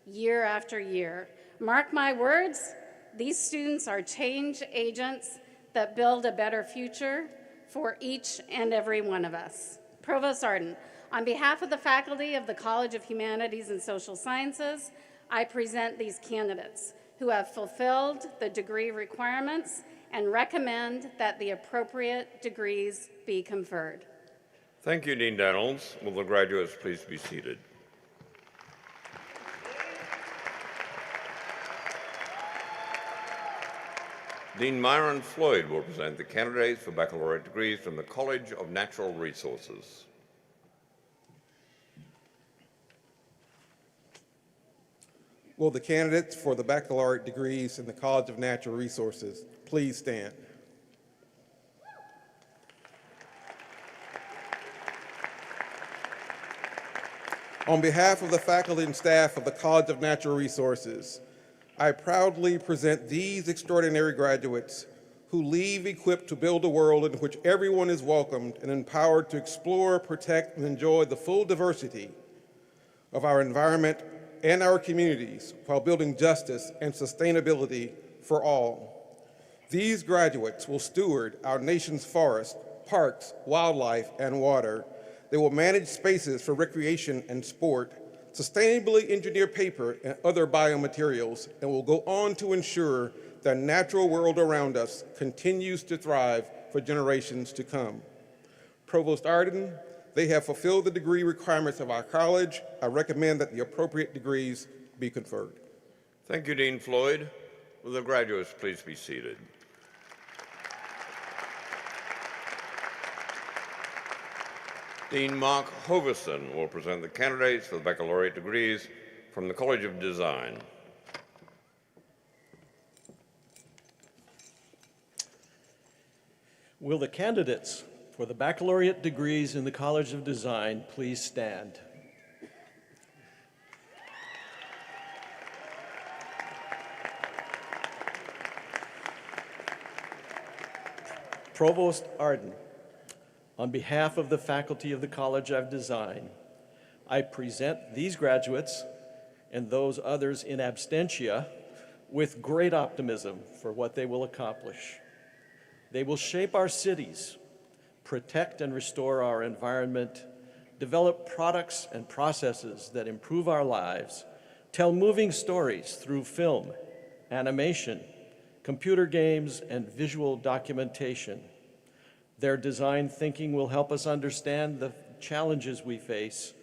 year after year. Mark my words, These students are change agents that build a better future for each and every one of us. Provost Arden, on behalf of the faculty of the College of Humanities and Social Sciences, I present these candidates who have fulfilled the degree requirements and recommend that the appropriate degrees be conferred. Thank you, Dean Daniels. Will the graduates please be seated? Dean Myron Floyd will present the candidates for baccalaureate degrees from the College of Natural Resources. Will the candidates for the baccalaureate degrees in the College of Natural Resources please stand? On behalf of the faculty and staff of the College of Natural Resources, I proudly present these extraordinary graduates who leave equipped to build a world in which everyone is welcomed and empowered to explore, protect, and enjoy the full diversity of our environment and our communities while building justice and sustainability for all. These graduates will steward our nation's forests, parks, wildlife, and water. They will manage spaces for recreation and sport, sustainably engineer paper and other biomaterials, and will go on to ensure the natural world around us continues to thrive for generations to come. Provost Arden, they have fulfilled the degree requirements of our college. I recommend that the appropriate degrees be conferred. Thank you, Dean Floyd. Will the graduates please be seated? Dean Mark Hoverson will present the candidates for the baccalaureate degrees from the College of Design. Will the candidates for the baccalaureate degrees in the College of Design please stand? Provost Arden, on behalf of the faculty of the College of Design, I present these graduates and those others in absentia with great optimism for what they will accomplish. They will shape our cities, protect and restore our environment, develop products and processes that improve our lives, tell moving stories through film, animation, computer games, and visual documentation. Their design thinking will help us understand the challenges we face,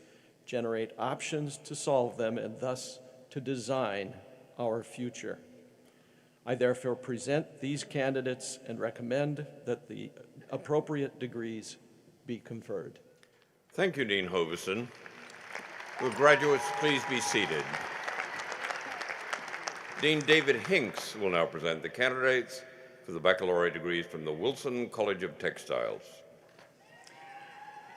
generate options to solve them, and thus to design our future. I therefore present these candidates and recommend that the appropriate degrees be conferred. Thank you, Dean Hoverson. Will graduates please be seated? Dean David Hinks will now present the candidates for the baccalaureate degrees from the Wilson College of Textiles.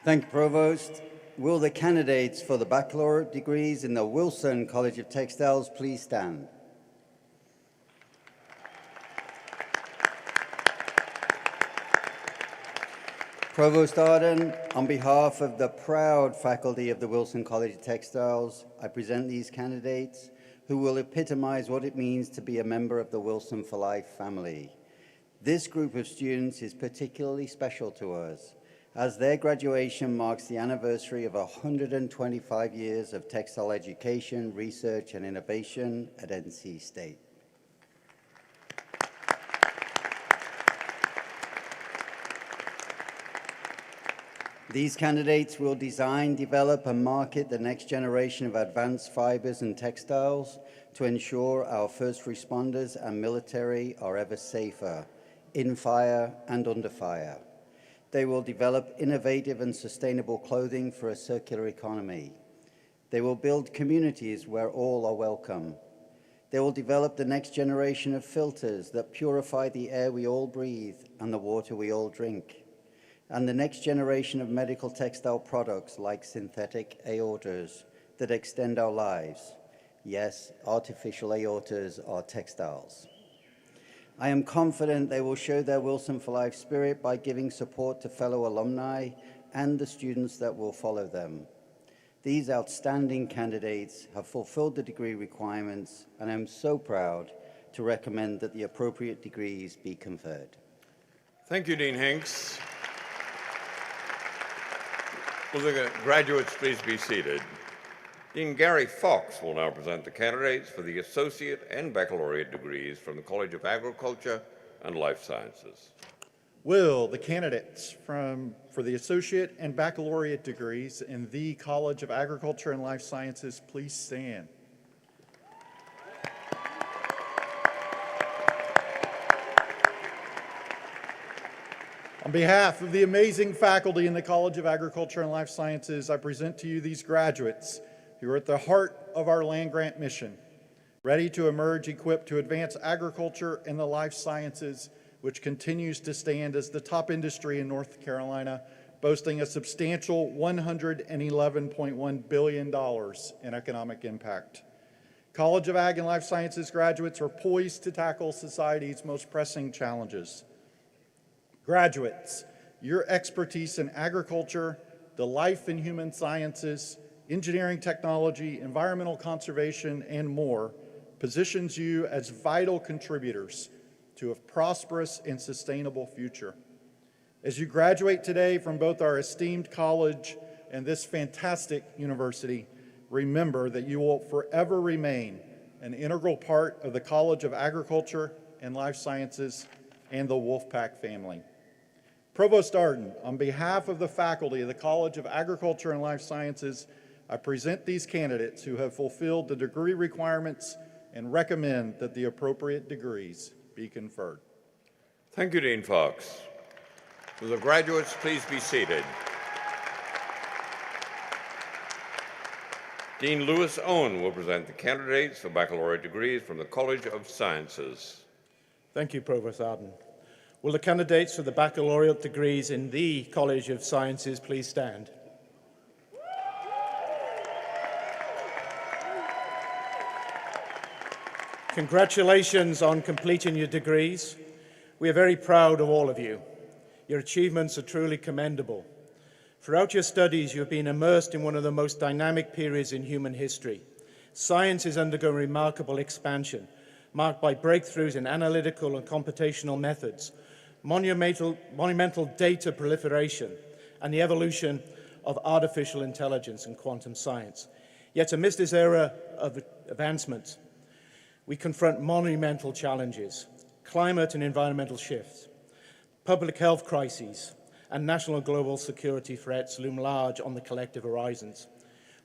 Thank you, Provost. Will the candidates for the baccalaureate degrees in the Wilson College of Textiles please stand? Provost Arden, on behalf of the proud faculty of the Wilson College of Textiles, I present these candidates who will epitomize what it means to be a member of the Wilson for Life family. This group of students is particularly special to us, as their graduation marks the anniversary of 125 years of textile education, research, and innovation at NC State. These candidates will design, develop, and market the next generation of advanced fibers and textiles to ensure our first responders and military are ever safer, in fire and under fire. They will develop innovative and sustainable clothing for a circular economy. They will build communities where all are welcome. They will develop the next generation of filters that purify the air we all breathe and the water we all drink, and the next generation of medical textile products like synthetic aortas that extend our lives. Yes, artificial aortas are textiles. I am confident they will show their Wilson for Life spirit by giving support to fellow alumni and the students that will follow them. These outstanding candidates have fulfilled the degree requirements, and I'm so proud to recommend that the appropriate degrees be conferred. Thank you, Dean Hinks. Will the graduates please be seated? Dean Gary Fox will now present the candidates for the associate and baccalaureate degrees from the College of Agriculture and Life Sciences. Will the candidates for the associate and baccalaureate degrees in the College of Agriculture and Life Sciences please stand? On behalf of the amazing faculty in the College of Agriculture and Life Sciences, I present to you these graduates who are at the heart of our land-grant mission, ready to emerge equipped to advance agriculture and the life sciences, which continues to stand as the top industry in North Carolina, boasting a substantial $111.1 billion in economic impact. College of Ag and Life Sciences graduates are poised to tackle society's most pressing challenges. Graduates, your expertise in agriculture, the life and human sciences, engineering technology, environmental conservation, and more positions you as vital contributors to a prosperous and sustainable future. As you graduate today from both our esteemed college and this fantastic university, remember that you will forever remain an integral part of the College of Agriculture and Life Sciences and the Wolfpack family. Provost Arden, on behalf of the faculty of the College of Agriculture and Life Sciences, I present these candidates who have fulfilled the degree requirements and recommend that the appropriate degrees be conferred. Thank you, Dean Fox. Will the graduates please be seated? Dean Lewis Owen will present the candidates for baccalaureate degrees from the College of Sciences. Thank you, Provost Arden. Will the candidates for the baccalaureate degrees in the College of Sciences please stand? Congratulations on completing your degrees. We are very proud of all of you. Your achievements are truly commendable. Throughout your studies, you have been immersed in one of the most dynamic periods in human history. Science is undergoing remarkable expansion, marked by breakthroughs in analytical and computational methods, monumental data proliferation, and the evolution of artificial intelligence and quantum science. Yet amidst this era of advancement, we confront monumental challenges: climate and environmental shifts, public health crises, and national and global security threats loom large on the collective horizons.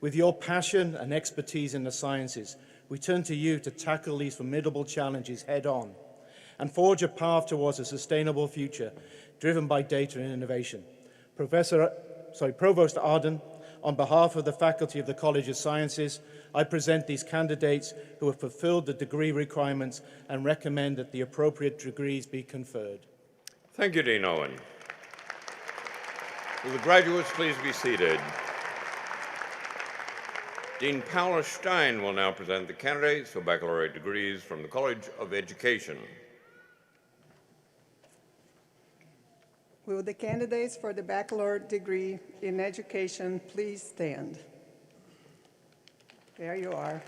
With your passion and expertise in the sciences, we turn to you to tackle these formidable challenges head-on and forge a path towards a sustainable future driven by data and innovation. Provost Arden, on behalf of the faculty of the College of Sciences, I present these candidates who have fulfilled the degree requirements and recommend that the appropriate degrees be conferred. Thank you, Dean Owen. Will the graduates please be seated? Dean Paula Stein will now present the candidates for baccalaureate degrees from the College of Education. Will the candidates for the baccalaureate degree in education please stand? There you are.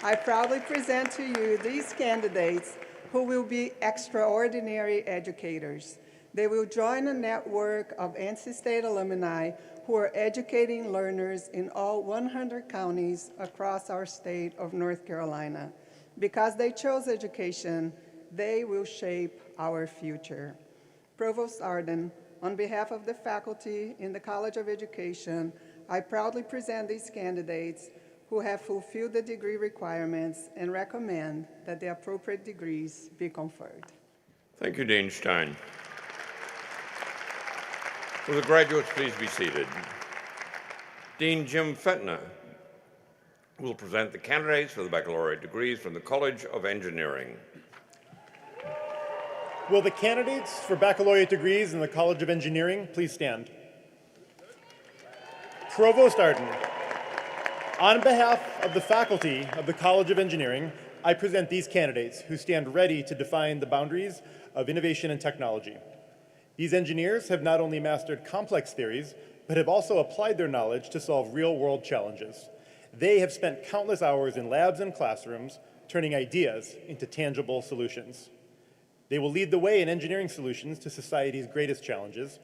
I proudly present to you these candidates who will be extraordinary educators. They will join a network of NC State alumni who are educating learners in all 100 counties across our state of North Carolina. Because they chose education, they will shape our future. Provost Arden, on behalf of the faculty in the College of Education, I proudly present these candidates who have fulfilled the degree requirements and recommend that the appropriate degrees be conferred. Thank you, Dean Stein. Will the graduates please be seated? Dean Jim Fetner will present the candidates for the baccalaureate degrees from the College of Engineering. Will the candidates for baccalaureate degrees in the College of Engineering please stand? Provost Arden, on behalf of the faculty of the College of Engineering, I present these candidates who stand ready to define the boundaries of innovation and technology. These engineers have not only mastered complex theories, but have also applied their knowledge to solve real-world challenges. They have spent countless hours in labs and classrooms turning ideas into tangible solutions. They will lead the way in engineering solutions to society's greatest challenges,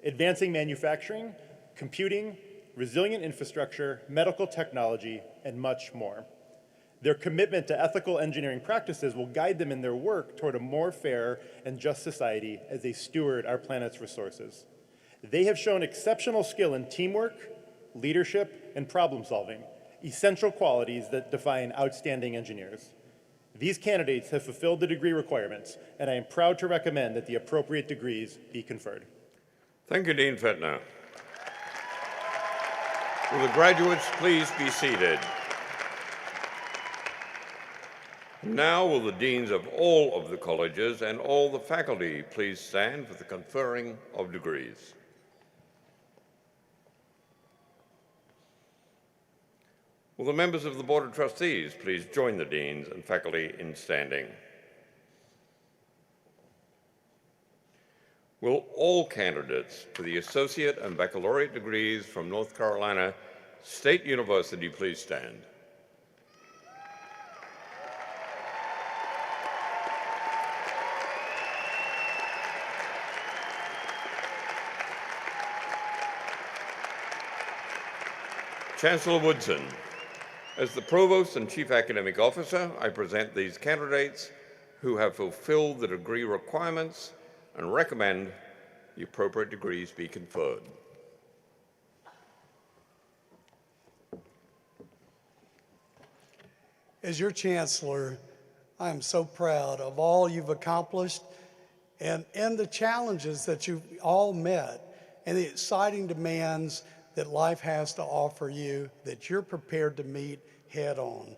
advancing manufacturing, computing, resilient infrastructure, medical technology, and much more. Their commitment to ethical engineering practices will guide them in their work toward a more fair and just society as they steward our planet's resources. They have shown exceptional skill in teamwork, leadership, and problem solving, essential qualities that define outstanding engineers. These candidates have fulfilled the degree requirements, and I am proud to recommend that the appropriate degrees be conferred. Thank you, Dean Fittner. Will the graduates please be seated? Now will the deans of all of the colleges and all the faculty please stand for the conferring of degrees. Will the members of the Board of Trustees please join the deans and faculty in standing? Will all candidates for the associate and baccalaureate degrees from North Carolina State University please stand? Chancellor Woodson, as the Provost and Chief Academic Officer, I present these candidates who have fulfilled the degree requirements and recommend the appropriate degrees be conferred. As your Chancellor, I am so proud of all you've accomplished and the challenges that you've all met and the exciting demands that life has to offer you that you're prepared to meet head on.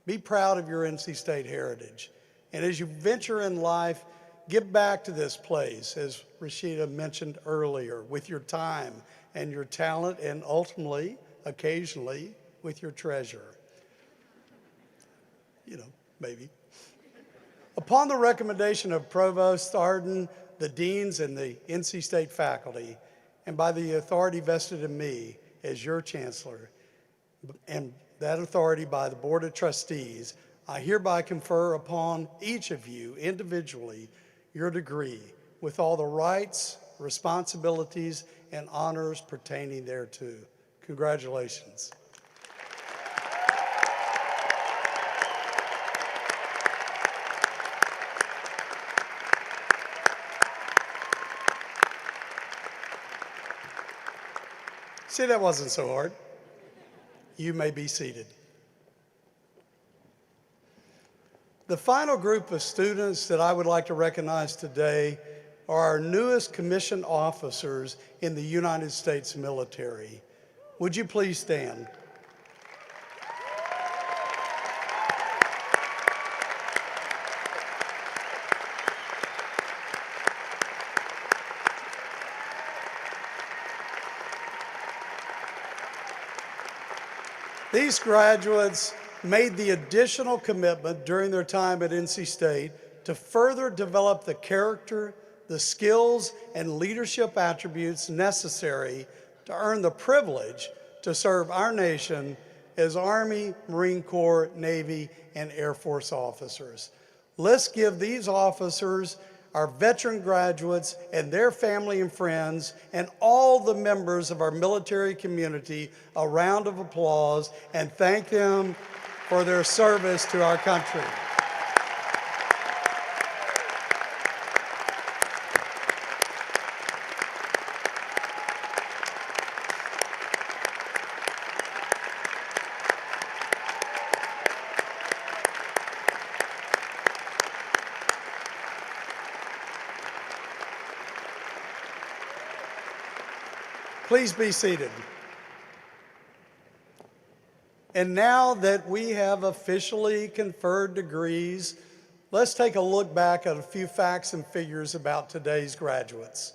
Be proud of your NC State heritage. And as you venture in life, give back to this place, as Rashida mentioned earlier, with your time and your talent and ultimately, occasionally, with your treasure. You know, maybe. Upon the recommendation of Provost Arden, the deans, and the NC State faculty, and by the authority vested in me as your Chancellor, and that authority by the Board of Trustees, I hereby confer upon each of you individually your degree with all the rights, responsibilities, and honors pertaining thereto. Congratulations. See, that wasn't so hard. You may be seated. The final group of students that I would like to recognize today are our newest commissioned officers in the United States military. Would you please stand? These graduates made the additional commitment during their time at NC State to further develop the character, the skills, and leadership attributes necessary to earn the privilege to serve our nation as Army, Marine Corps, Navy, and Air Force officers. Let's give these officers, our veteran graduates, and their family and friends, and all the members of our military community a round of applause and thank them for their service to our country. Please be seated. And now that we have officially conferred degrees, let's take a look back at a few facts and figures about today's graduates.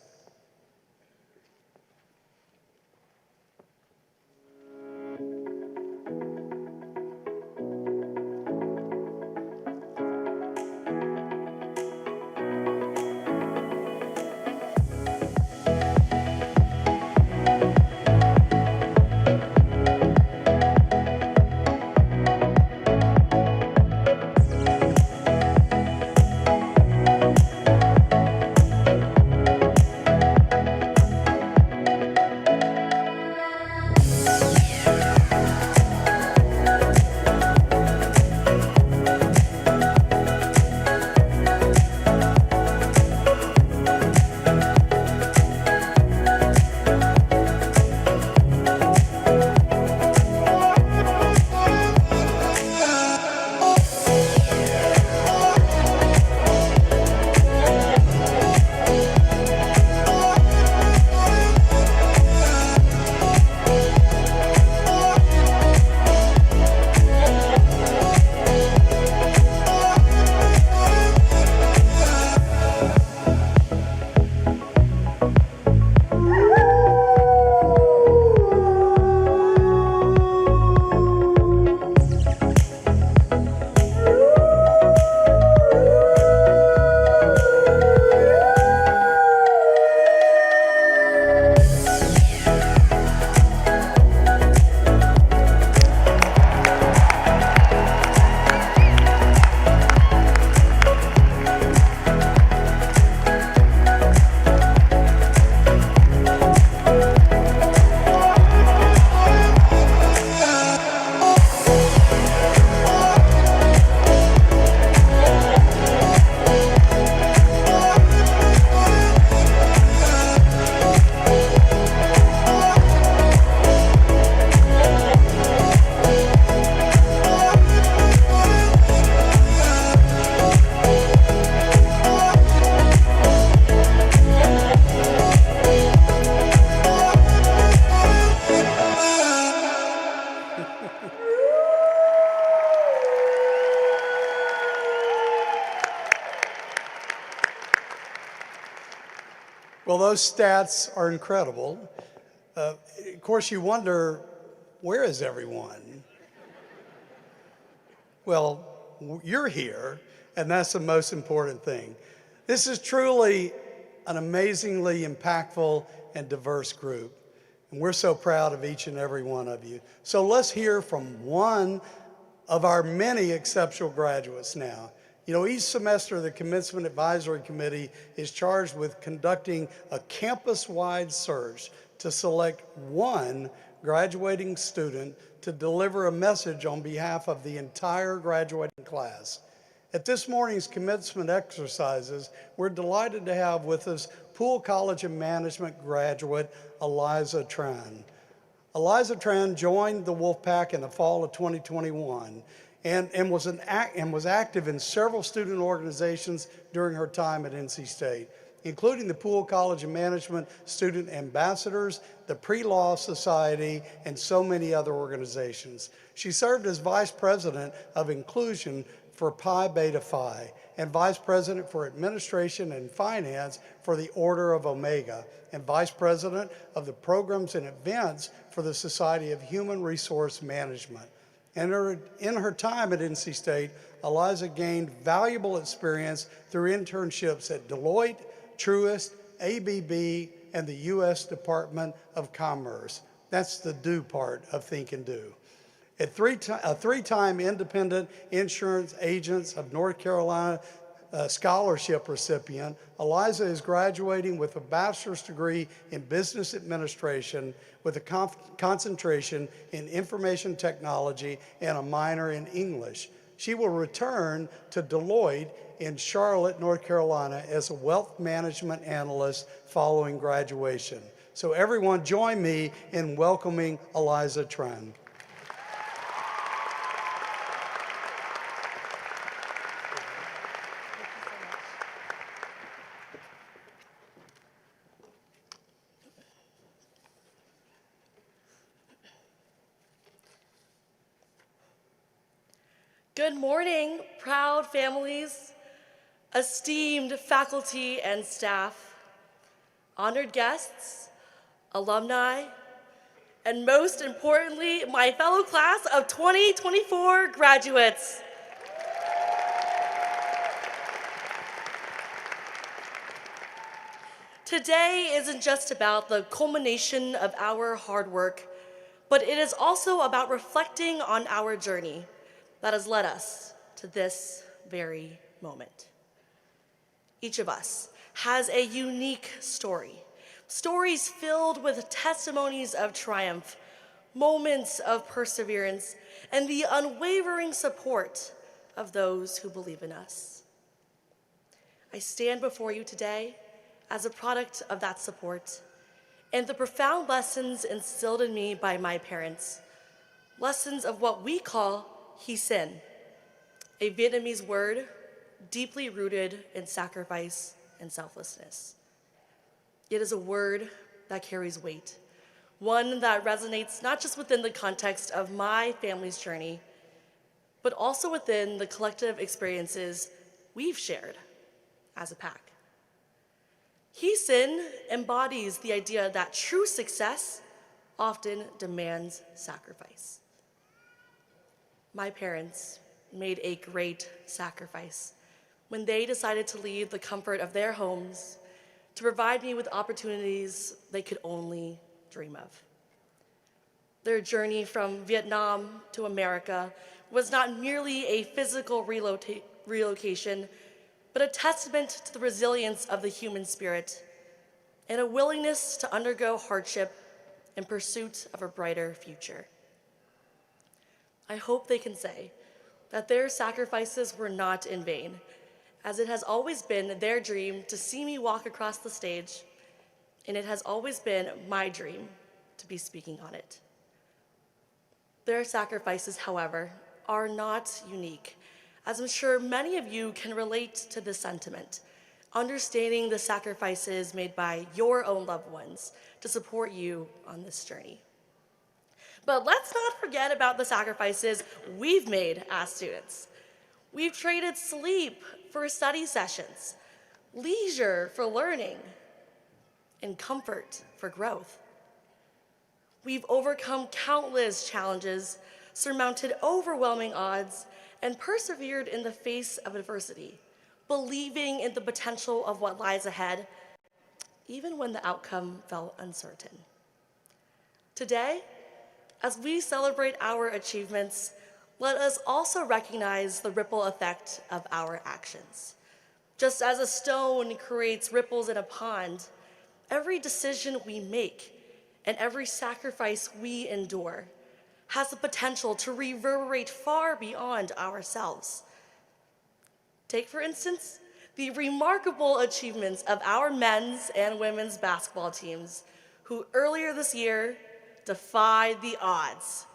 Well, those stats are incredible. Of course, you wonder, where is everyone? Well, you're here, and that's the most important thing. This is truly an amazingly impactful and diverse group, and we're so proud of each and every one of you. So let's hear from one of our many exceptional graduates now. You know, each semester, the Commencement Advisory Committee is charged with conducting a campus-wide search to select one graduating student to deliver a message on behalf of the entire graduating class. At this morning's commencement exercises, we're delighted to have with us Poole College of Management graduate Eliza Tran. Eliza Tran joined the Wolfpack in the fall of 2021 and was active in several student organizations during her time at NC State, including the Poole College of Management Student Ambassadors, the Pre-Law Society, and so many other organizations. She served as Vice President of Inclusion for Pi Beta Phi and Vice President for Administration and Finance for the Order of Omega and Vice President of the Programs and Events for the Society of Human Resource Management. And in her time at NC State, Eliza gained valuable experience through internships at Deloitte, Truist, ABB, and the U.S. Department of Commerce. That's the do part of Think and Do. A three-time Independent Insurance Agents of North Carolina scholarship recipient, Eliza is graduating with a bachelor's degree in business administration with a concentration in information technology and a minor in English. She will return to Deloitte in Charlotte, North Carolina as a wealth management analyst following graduation. So everyone join me in welcoming Eliza Tran. Good morning, proud families, esteemed faculty and staff, honored guests, alumni, and most importantly, my fellow class of 2024 graduates. Today isn't just about the culmination of our hard work, but it is also about reflecting on our journey that has led us to this very moment. Each of us has a unique story, stories filled with testimonies of triumph, moments of perseverance, and the unwavering support of those who believe in us. I stand before you today as a product of that support and the profound lessons instilled in me by my parents, lessons of what we call Hy Sinh, a Vietnamese word deeply rooted in sacrifice and selflessness. It is a word that carries weight, one that resonates not just within the context of my family's journey, but also within the collective experiences we've shared as a pack. Hy Sinh embodies the idea that true success often demands sacrifice. My parents made a great sacrifice when they decided to leave the comfort of their homes to provide me with opportunities they could only dream of. Their journey from Vietnam to America was not merely a physical relocation, but a testament to the resilience of the human spirit and a willingness to undergo hardship in pursuit of a brighter future. I hope they can say that their sacrifices were not in vain, as it has always been their dream to see me walk across the stage, and it has always been my dream to be speaking on it. Their sacrifices, however, are not unique, as I'm sure many of you can relate to this sentiment, understanding the sacrifices made by your own loved ones to support you on this journey. But let's not forget about the sacrifices we've made as students. We've traded sleep for study sessions, leisure for learning, and comfort for growth. We've overcome countless challenges, surmounted overwhelming odds, and persevered in the face of adversity, believing in the potential of what lies ahead, even when the outcome felt uncertain. Today, as we celebrate our achievements, let us also recognize the ripple effect of our actions. Just as a stone creates ripples in a pond, every decision we make and every sacrifice we endure has the potential to reverberate far beyond ourselves. Take, for instance, the remarkable achievements of our men's and women's basketball teams, who earlier this year defied the odds.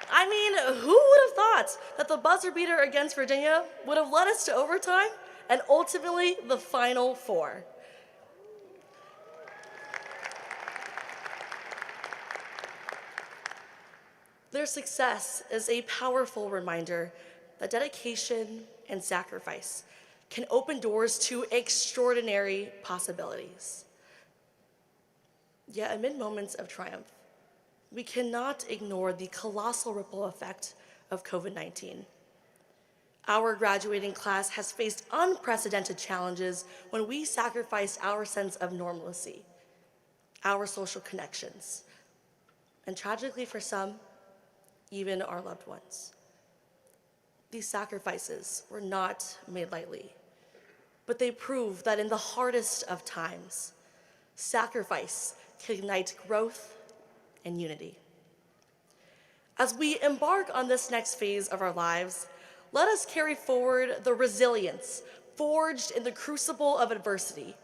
I mean, who would have thought that the buzzer beater against Virginia would have led us to overtime and ultimately the Final Four? Their success is a powerful reminder that dedication and sacrifice can open doors to extraordinary possibilities. Yet amid moments of triumph, we cannot ignore the colossal ripple effect of COVID-19. Our graduating class has faced unprecedented challenges when we sacrificed our sense of normalcy, our social connections, and tragically for some, even our loved ones. These sacrifices were not made lightly, but they prove that in the hardest of times, sacrifice can ignite growth and unity. As we embark on this next phase of our lives, let us carry forward the resilience forged in the crucible of adversity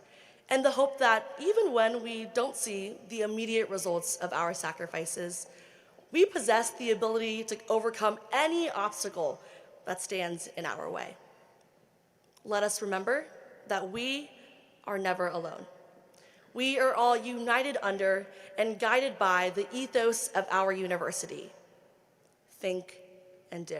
and the hope that even when we don't see the immediate results of our sacrifices, we possess the ability to overcome any obstacle that stands in our way. Let us remember that we are never alone. We are all united under and guided by the ethos of our university: think and do.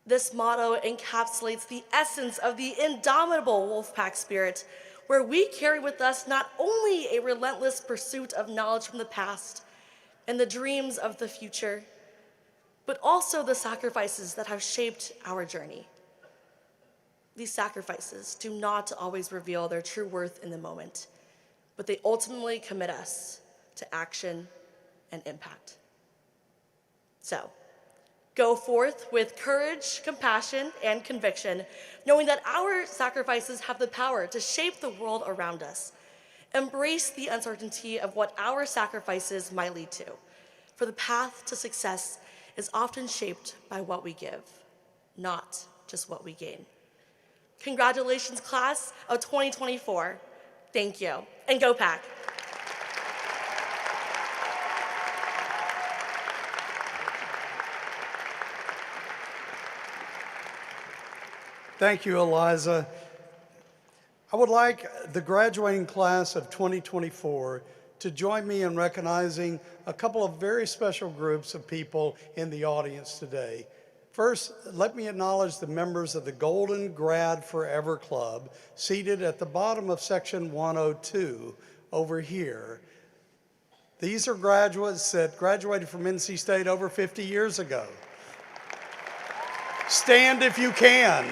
This motto encapsulates the essence of the indomitable Wolfpack spirit, where we carry with us not only a relentless pursuit of knowledge from the past and the dreams of the future, but also the sacrifices that have shaped our journey. These sacrifices do not always reveal their true worth in the moment, but they ultimately commit us to action and impact. So, go forth with courage, compassion, and conviction, knowing that our sacrifices have the power to shape the world around us. Embrace the uncertainty of what our sacrifices might lead to, for the path to success is often shaped by what we give, not just what we gain. Congratulations, class of 2024. Thank you, and go Pack. Thank you, Eliza. I would like the graduating class of 2024 to join me in recognizing a couple of very special groups of people in the audience today. First, let me acknowledge the members of the Golden Grad Forever Club seated at the bottom of section 102 over here. These are graduates that graduated from NC State over 50 years ago. Stand if you can.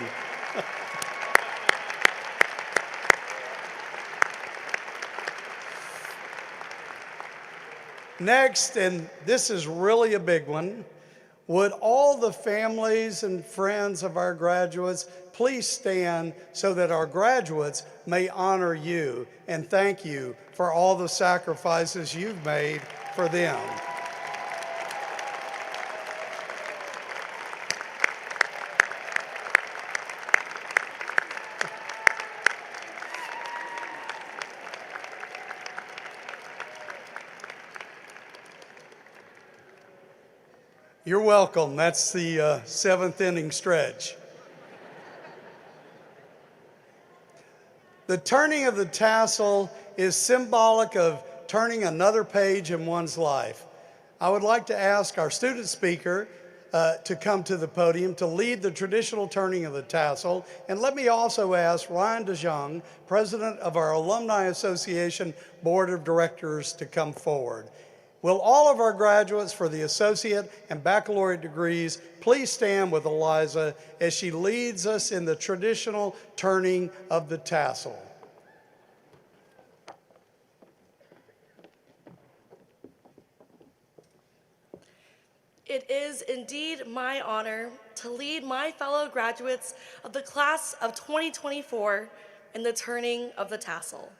Next, and this is really a big one, would all the families and friends of our graduates please stand so that our graduates may honor you and thank you for all the sacrifices you've made for them. You're welcome. That's the seventh inning stretch. The turning of the tassel is symbolic of turning another page in one's life. I would like to ask our student speaker, to come to the podium to lead the traditional turning of the tassel. And let me also ask Ryan DeJong, President of our Alumni Association Board of Directors, to come forward. Will all of our graduates for the associate and baccalaureate degrees please stand with Eliza as she leads us in the traditional turning of the tassel. It is indeed my honor to lead my fellow graduates of the class of 2024 in the turning of the tassel.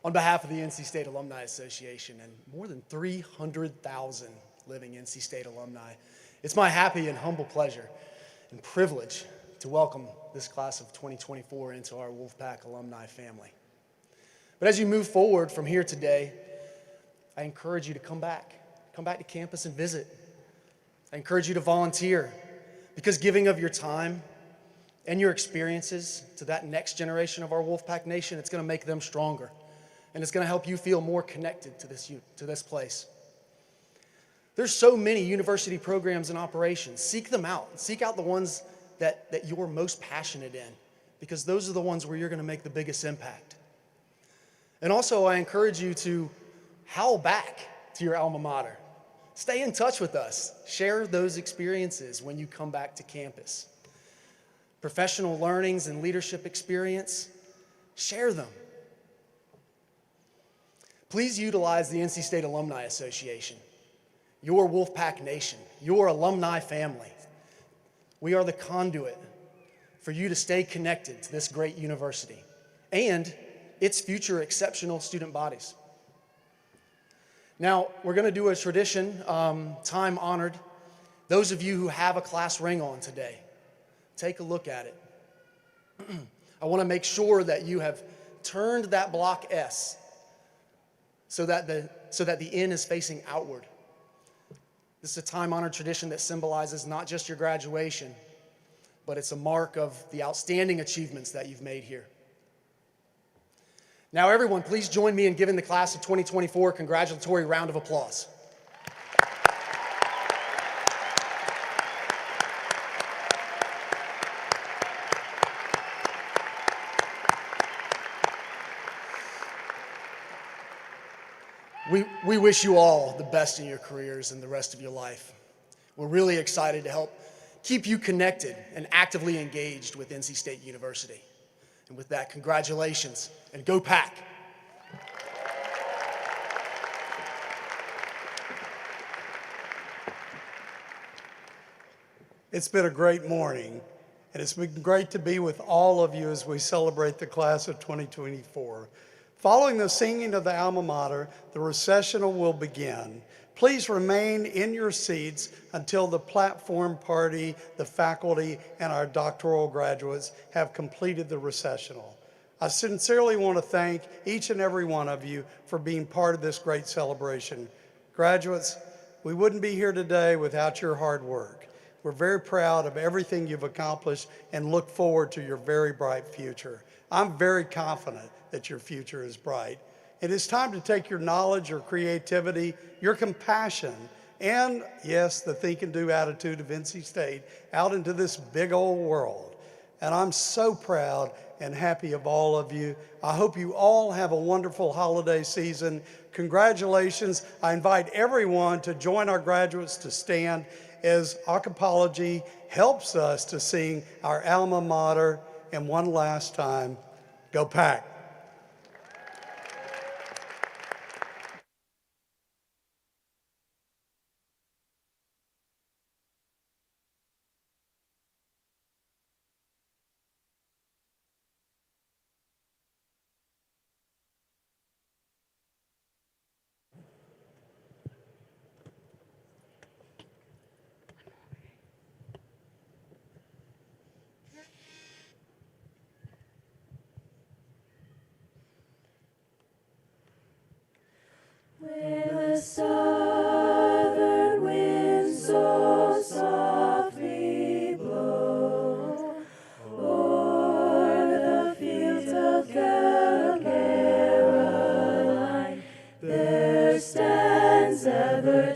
On behalf of the NC State Alumni Association and more than 300,000 living NC State alumni, it's my happy and humble pleasure and privilege to welcome this class of 2024 into our Wolfpack alumni family. But as you move forward from here today, I encourage you to come back to campus and visit. I encourage you to volunteer, because giving of your time and your experiences to that next generation of our Wolfpack Nation, it's going to make them stronger. And it's going to help you feel more connected to this place. There's so many university programs and operations. Seek them out. Seek out the ones that you're most passionate in, because those are the ones where you're going to make the biggest impact. And also, I encourage you to howl back to your alma mater. Stay in touch with us. Share those experiences when you come back to campus. Professional learnings and leadership experience, share them. Please utilize the NC State Alumni Association, your Wolfpack Nation, your alumni family. We are the conduit for you to stay connected to this great university and its future exceptional student bodies. Now, we're going to do a tradition, time-honored. Those of you who have a class ring on today, take a look at it. I want to make sure that you have turned that block S so that the N is facing outward. This is a time-honored tradition that symbolizes not just your graduation, but it's a mark of the outstanding achievements that you've made here. Now, everyone, please join me in giving the class of 2024 a congratulatory round of applause. We wish you all the best in your careers and the rest of your life. We're really excited to help keep you connected and actively engaged with NC State University. And with that, congratulations, and go Pack! It's been a great morning, and it's been great to be with all of you as we celebrate the class of 2024. Following the singing of the alma mater, the recessional will begin. Please remain in your seats until the platform party, the faculty, and our doctoral graduates have completed the recessional. I sincerely want to thank each and every one of you for being part of this great celebration. Graduates, we wouldn't be here today without your hard work. We're very proud of everything you've accomplished and look forward to your very bright future. I'm very confident that your future is bright. It is time to take your knowledge, your creativity, your compassion, and yes, the think and do attitude of NC State out into this big old world. And I'm so proud and happy of all of you. I hope you all have a wonderful holiday season. Congratulations. I invite everyone to join our graduates to stand as Acapology helps us to sing our alma mater. And one last time, go Pack!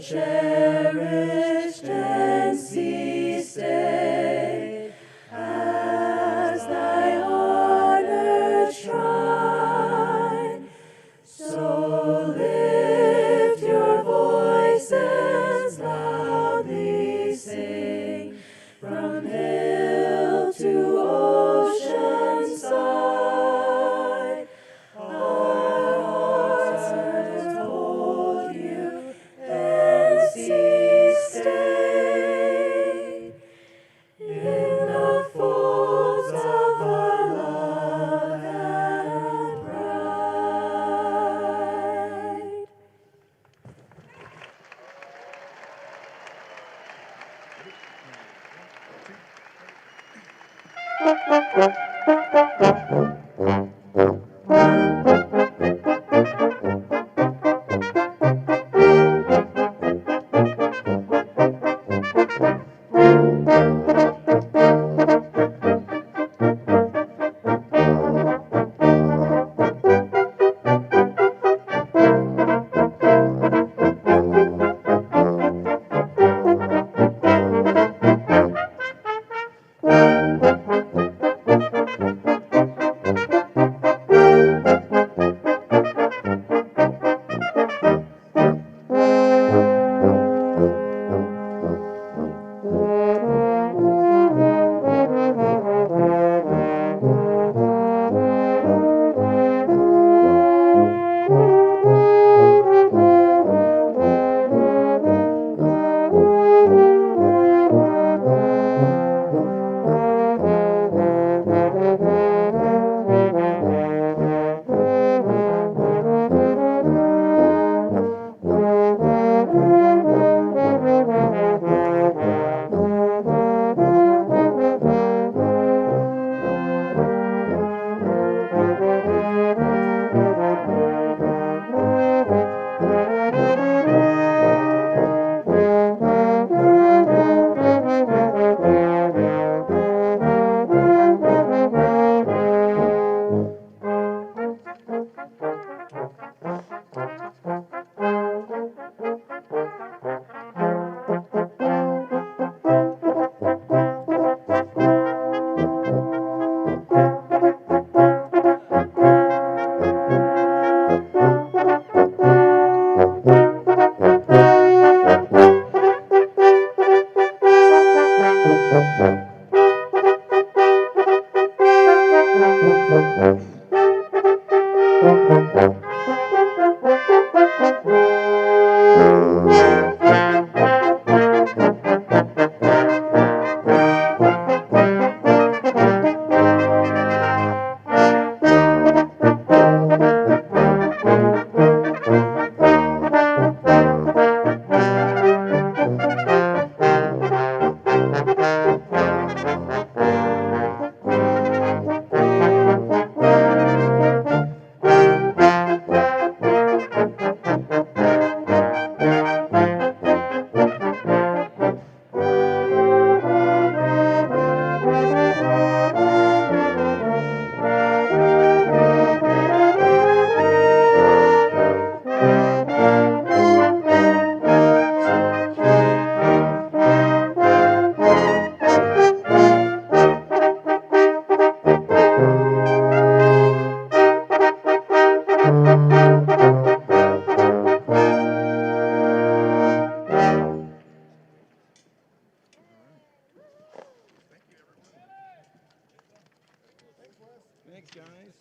cherished NC State as thy honored shrine. So lift your voices loudly, sing from hill to ocean side. Our hearts have told you, NC State, in the folds of our love and pride. Thanks, guys.